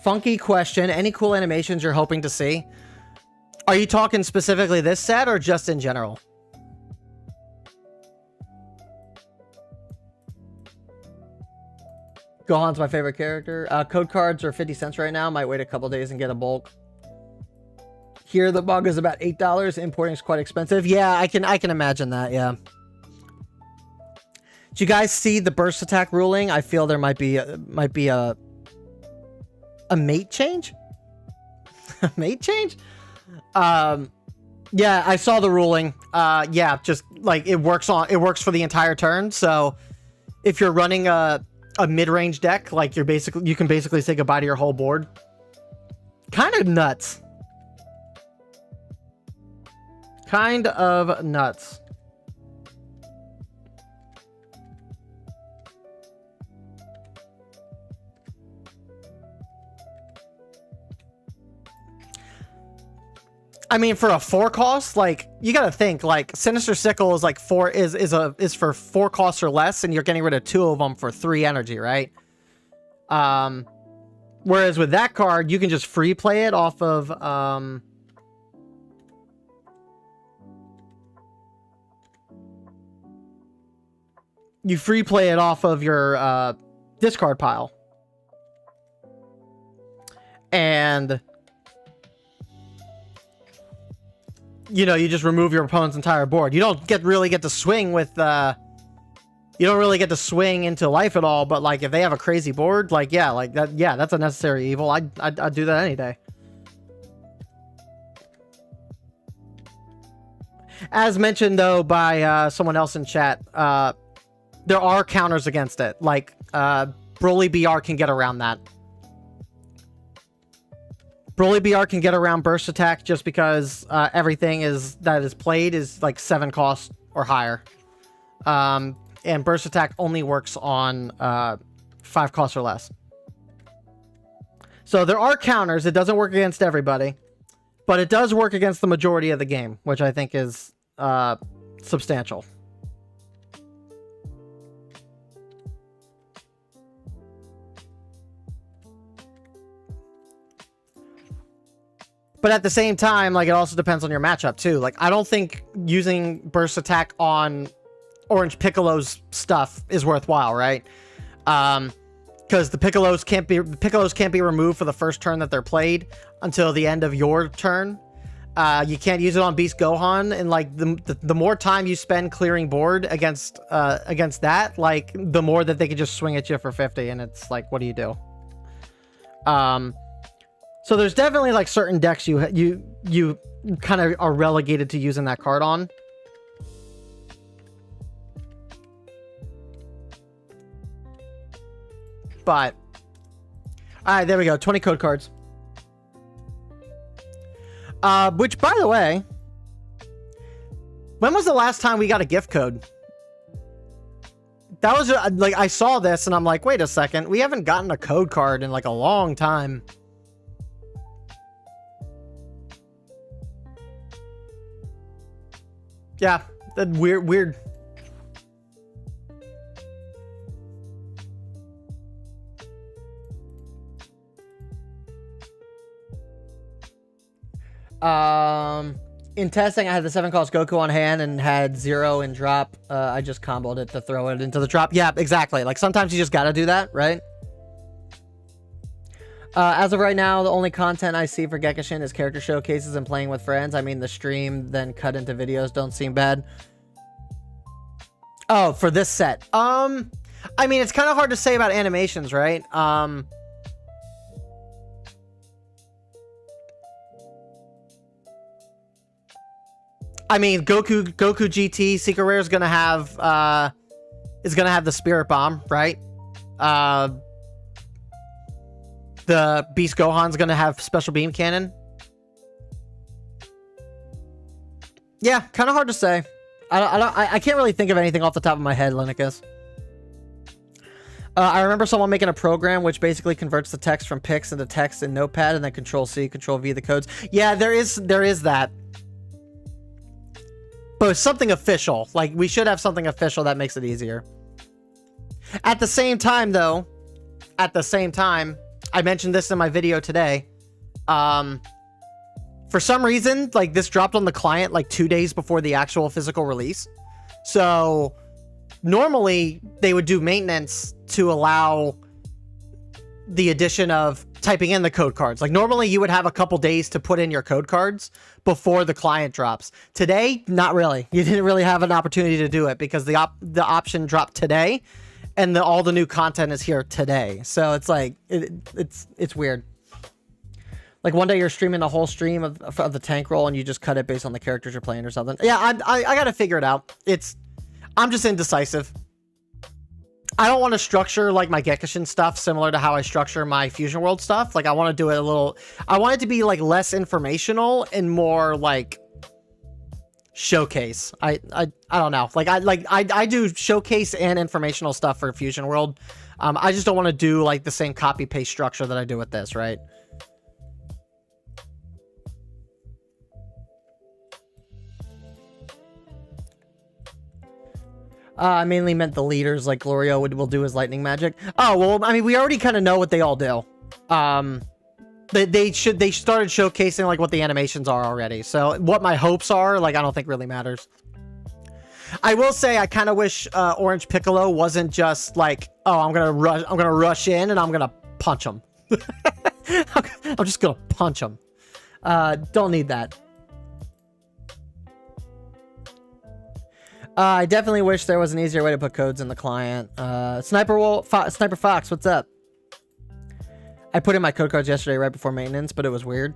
Funky question. Any cool animations you're hoping to see? Are you talking specifically this set or just in general? Gohan's my favorite character. Code cards are 50 cents right now. Might wait a couple days and get a bulk. Here the mug is about $8. Importing is quite expensive. Yeah, I can imagine that. Yeah. Did you guys see the burst attack ruling? I feel there might be a mate change. A mate change. Yeah, I saw the ruling. Yeah, just like it works for the entire turn. So if you're running a mid-range deck, like you can basically say goodbye to your whole board. Kind of nuts. Kind of nuts. I mean, for a 4 cost, like you gotta think, like Sinister Sickle is like is for 4 costs or less, and you're getting rid of 2 of them for 3 energy, right? Whereas with that card, you can just free play it off of you free play it off of your discard pile, and you know, you just remove your opponent's entire board. You don't really get to swing with you don't really get to swing into life at all, but like if they have a crazy board, like yeah, like that, yeah, that's a necessary evil. I'd do that any day. As mentioned though by someone else in chat, there are counters against it. Like Broly BR can get around that. Broly BR can get around burst attack just because everything that is played is like 7 cost or higher. And burst attack only works on 5 costs or less. So there are counters. It doesn't work against everybody, but it does work against the majority of the game, which I think is substantial. But at the same time, like, it also depends on your matchup too. Like, I don't think using burst attack on Orange Piccolo's stuff is worthwhile, right? Because the Piccolos can't be removed for the first turn that they're played until the end of your turn. You can't use it on Beast Gohan, and like the more time you spend clearing board against that, like the more that they can just swing at you for 50, and it's like, what do you do? So there's definitely like certain decks you kind of are relegated to using that card on. But all right, there we go. 20 code cards. Which, by the way, when was the last time we got a gift code? That was like, I saw this and I'm like, wait a second, we haven't gotten a code card in like a long time. Yeah, that weird. In testing, I had the 7 cost Goku on hand and had 0 in drop. I just comboed it to throw it into the drop. Yeah, exactly. Like sometimes you just gotta do that, right? As of right now, the only content I see for Gekishin is character showcases and playing with friends. I mean, the stream then cut into videos don't seem bad. Oh, for this set. I mean, it's kind of hard to say about animations, right? I mean, Goku GT Secret Rare is gonna have the Spirit Bomb, right? the Beast Gohan's gonna have special beam cannon. Yeah, kind of hard to say. I can't really think of anything off the top of my head, Linicus. I remember someone making a program which basically converts the text from pics into text in Notepad and then Control-C, Control-V the codes. Yeah, there is that. But it's something official. Like, we should have something official that makes it easier. At the same time, though, I mentioned this in my video today. For some reason, like, this dropped on the client like 2 days before the actual physical release. So normally they would do maintenance to allow the addition of typing in the code cards. Like, normally you would have a couple days to put in your code cards before the client drops. Today, not really. You didn't really have an opportunity to do it because the option dropped today, and all the new content is here today. So it's like it's weird. Like, one day you're streaming the whole stream of the tank roll and you just cut it based on the characters you're playing or something. Yeah, I gotta figure it out. I'm just indecisive. I don't want to structure like my Gekishin stuff similar to how I structure my Fusion World stuff. Like, I want to do it a little, I want it to be like less informational and more like showcase. I don't know. Like, I do showcase and informational stuff for Fusion World. I just don't want to do like the same copy paste structure that I do with this, right? I mainly meant the leaders, like Glorio will do his lightning magic. Oh, well, I mean, we already kind of know what they all do. They started showcasing like what the animations are already. So what my hopes are, like, I don't think really matters. I will say I kind of wish Orange Piccolo wasn't just like, oh, I'm gonna rush in and I'm gonna punch him. I'm just gonna punch him. Don't need that. I definitely wish there was an easier way to put codes in the client. Sniper Fox, what's up? I put in my code cards yesterday right before maintenance, but it was weird.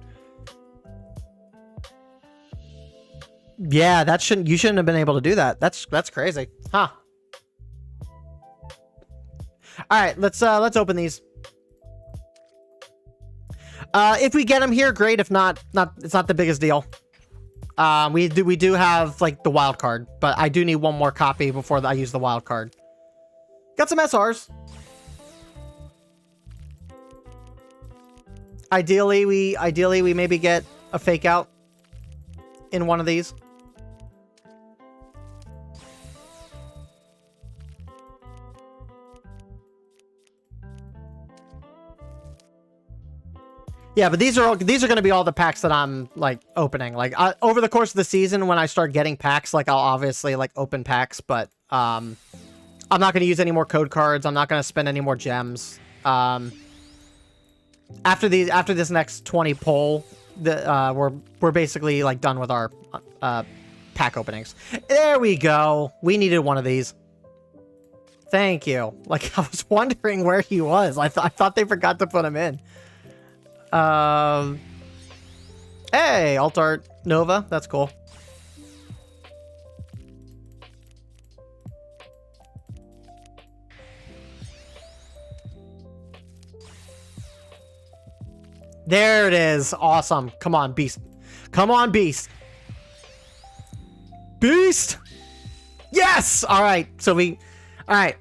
Yeah, you shouldn't have been able to do that. That's crazy. Huh. All right, let's open these. If we get them here, great. If not, it's not the biggest deal. We do have like the wild card, but I do need one more copy before I use the wild card. Got some SRs. Ideally we maybe get a fake out in one of these. Yeah, but these are going to be all the packs that I'm like opening. Like, over the course of the season, when I start getting packs, like, I'll obviously like open packs, but I'm not going to use any more code cards. I'm not going to spend any more gems. After this next 20 pull, we're basically like done with our pack openings. There we go. We needed one of these. Thank you. Like, I was wondering where he was. I thought they forgot to put him in. Hey, Alt Art Nova, that's cool. There it is. Awesome. Come on, Beast. Come on, Beast. Beast! Yes! All right. So all right.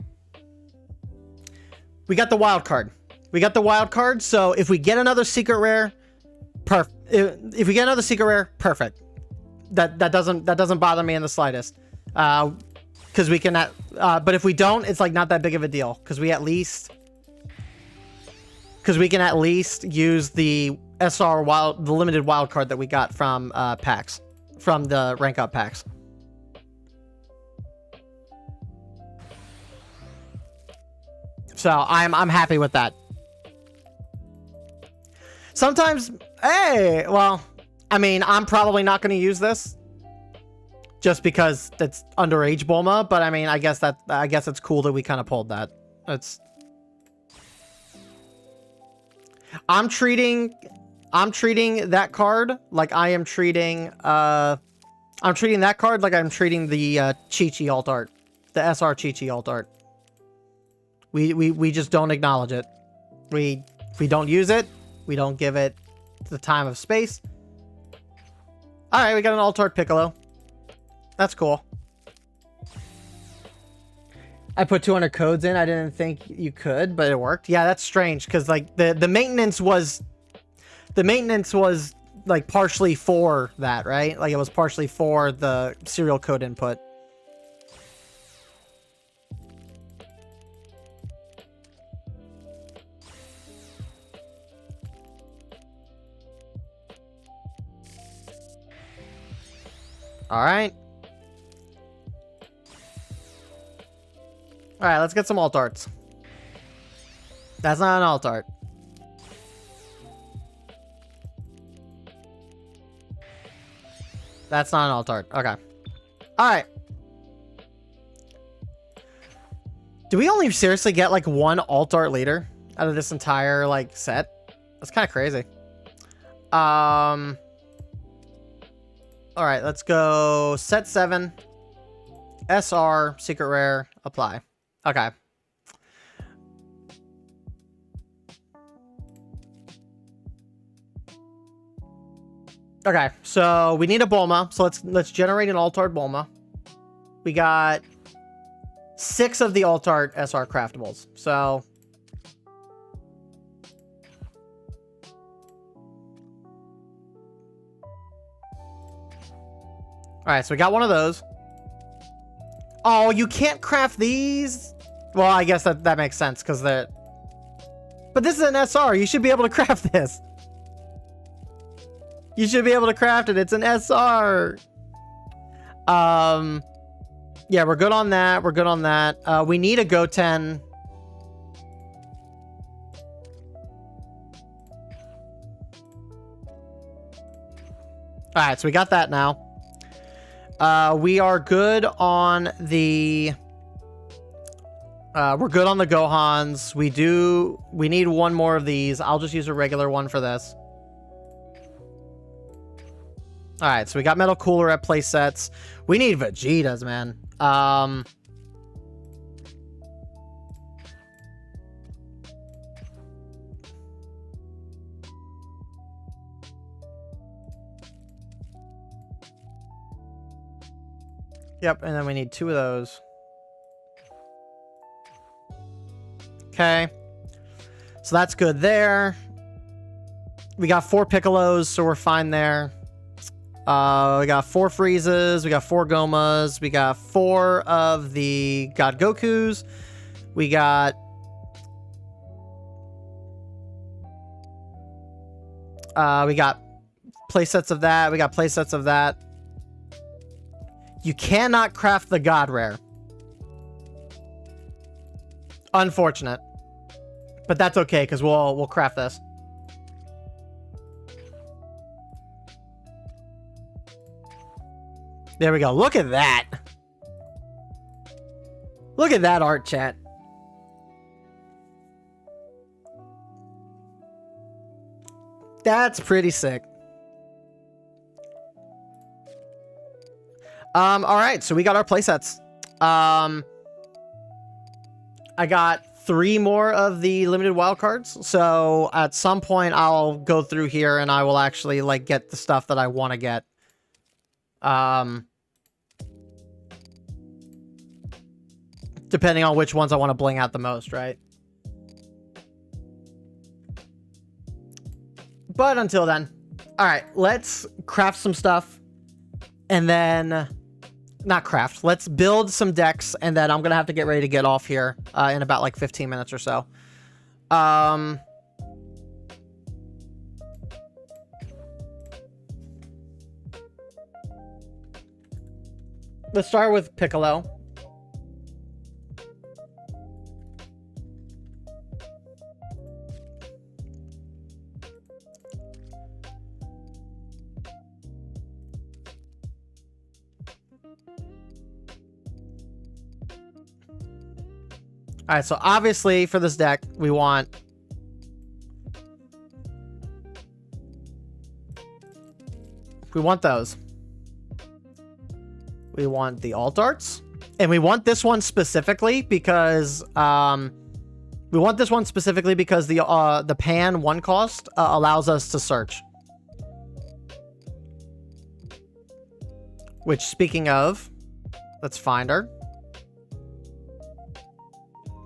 We got the wild card. So if we get another secret rare, if we get another secret rare, perfect. That doesn't bother me in the slightest. Because we can, but if we don't, it's like not that big of a deal. Because we can at least use the SR the limited wild card that we got from packs, from the rank up packs. So I'm happy with that. Sometimes, hey, well, I mean, I'm probably not going to use this just because it's underage Bulma, but I mean, I guess it's cool that we kind of pulled that. I'm treating that card like I am treating I'm treating that card like I'm treating the Chi-Chi alt art, the SR Chi-Chi alt art. We just don't acknowledge it. If we don't use it, we don't give it the time of space. All right, we got an Altart Piccolo. That's cool. I put 200 codes in. I didn't think you could, but it worked. Yeah, that's strange because like the maintenance was like partially for that, right? Like it was partially for the serial code input. All right. All right, let's get some alt arts. That's not an alt art. That's not an alt art. Okay. All right. Do we only seriously get like one alt art leader out of this entire like set? That's kind of crazy. All right, let's go set 7, SR, secret rare, apply. Okay. Okay, so we need a Bulma. So let's generate an Altart Bulma. We got 6 of the Altart SR craftables. So all right, so we got one of those. Oh, you can't craft these? Well, I guess that makes sense because they're... But this is an SR. You should be able to craft this. You should be able to craft it. It's an SR. Yeah, we're good on that. We're good on that. We need a Goten. All right, so we got that now. We are good on the... we're good on the Gohans. We need one more of these. I'll just use a regular one for this. All right, so we got Metal Cooler at play sets. We need Vegetas, man. Yep, and then we need 2 of those. Okay. So that's good there. We got 4 Piccolos, so we're fine there. We got 4 Freezes. We got 4 Gomas. We got 4 of the God Gokus. We got... we got playsets of that. We got playsets of that. You cannot craft the God Rare. Unfortunate. But that's okay, because we'll craft this. There we go. Look at that. Look at that art, chat. That's pretty sick. All right, so we got our playsets. I got 3 more of the limited wildcards. So at some point I'll go through here and I will actually like get the stuff that I want to get. Depending on which ones I want to bling out the most, right? But until then, all right, let's craft some stuff and then not craft. Let's build some decks and then I'm going to have to get ready to get off here in about like 15 minutes or so. Let's start with Piccolo. All right, so obviously for this deck, we want those. We want the alt arts, and we want this one specifically because We want this one specifically because the pan 1 cost allows us to search. Which, speaking of, let's find her.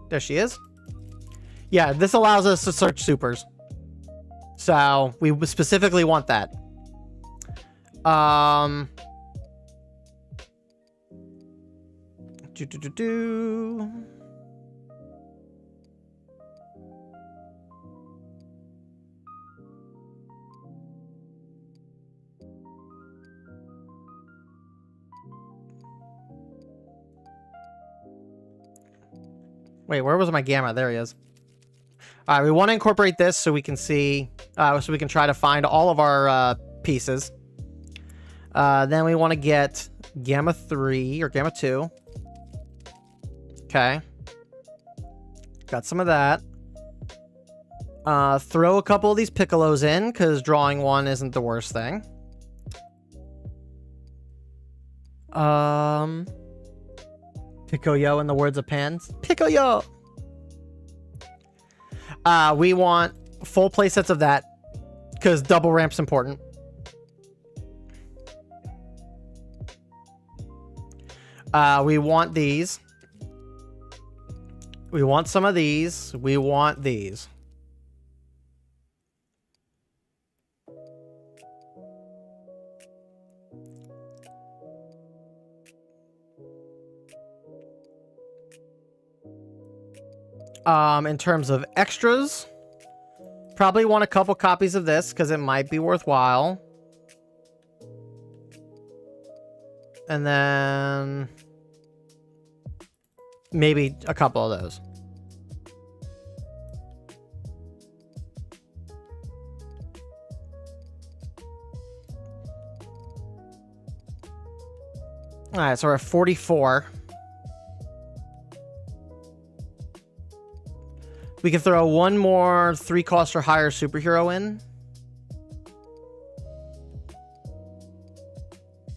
There she is. Yeah, this allows us to search supers. So we specifically want that. Wait, where was my gamma? There he is. All right, we want to incorporate this so we can see, so we can try to find all of our pieces. Then we want to get gamma 3 or gamma 2. Okay. Got some of that. Throw a couple of these piccolos in, because drawing one isn't the worst thing. Picoyo in the words of Pans. Picoyo! We want full playsets of that, because double ramp's important. We want these. We want some of these. We want these. In terms of extras, probably want a couple copies of this because it might be worthwhile. And then maybe a couple of those. All right, so we're at 44. We can throw one more 3 cost or higher superhero in.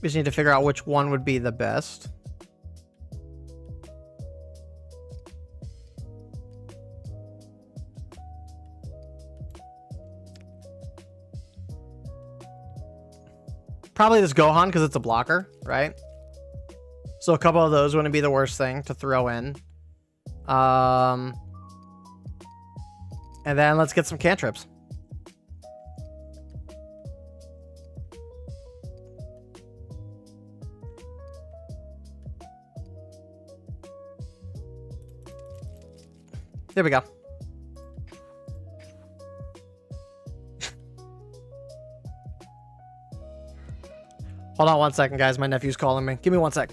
We just need to figure out which one would be the best. Probably this Gohan because it's a blocker, right? So a couple of those wouldn't be the worst thing to throw in. And then let's get some cantrips. There we go. Hold on one second, guys. My nephew's calling me. Give me 1 sec.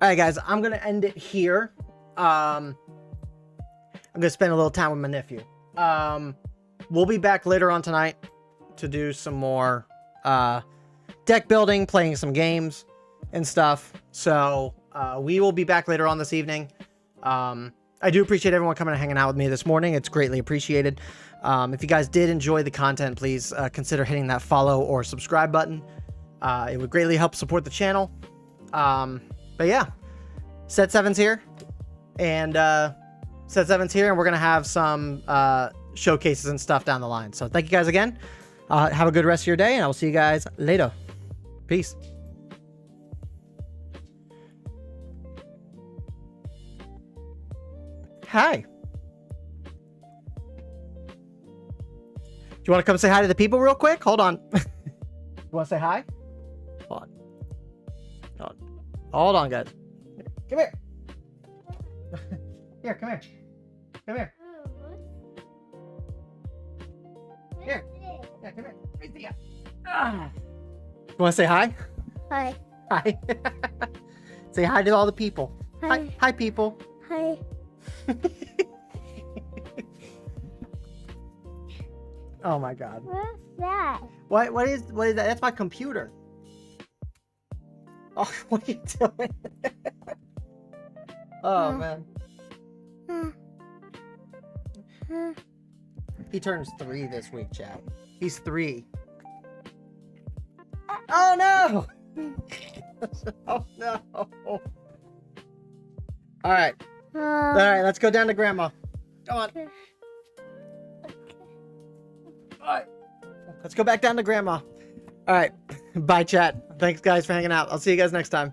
All right, guys, I'm going to end it here. I'm going to spend a little time with my nephew. We'll be back later on tonight to do some more deck building, playing some games and stuff. So we will be back later on this evening. I do appreciate everyone coming and hanging out with me this morning. It's greatly appreciated. If you guys did enjoy the content, please consider hitting that follow or subscribe button. It would greatly help support the channel. But yeah, Set 7's here. And Set 7's here, and we're going to have some showcases and stuff down the line. So thank you guys again. Have a good rest of your day, and I will see you guys later. Peace. Hi. Do you want to come say hi to the people real quick? Hold on. You want to say hi? Hold on. Hold on. Hold on, guys. Come here. Here, come here. Come here. Here. Yeah, come here. Right there. You want to say hi? Hi. Hi. Say hi to all the people. Hi. Hi, hi people. Hi. Oh my god. What's that? What is that? That's my computer. Oh, what are you doing? Oh man. He turns 3 this week, chat. He's 3. Oh no! Oh no! Alright. Alright, let's go down to grandma. Come on. Alright. Let's go back down to grandma. Alright. Bye, chat. Thanks, guys, for hanging out. I'll see you guys next time.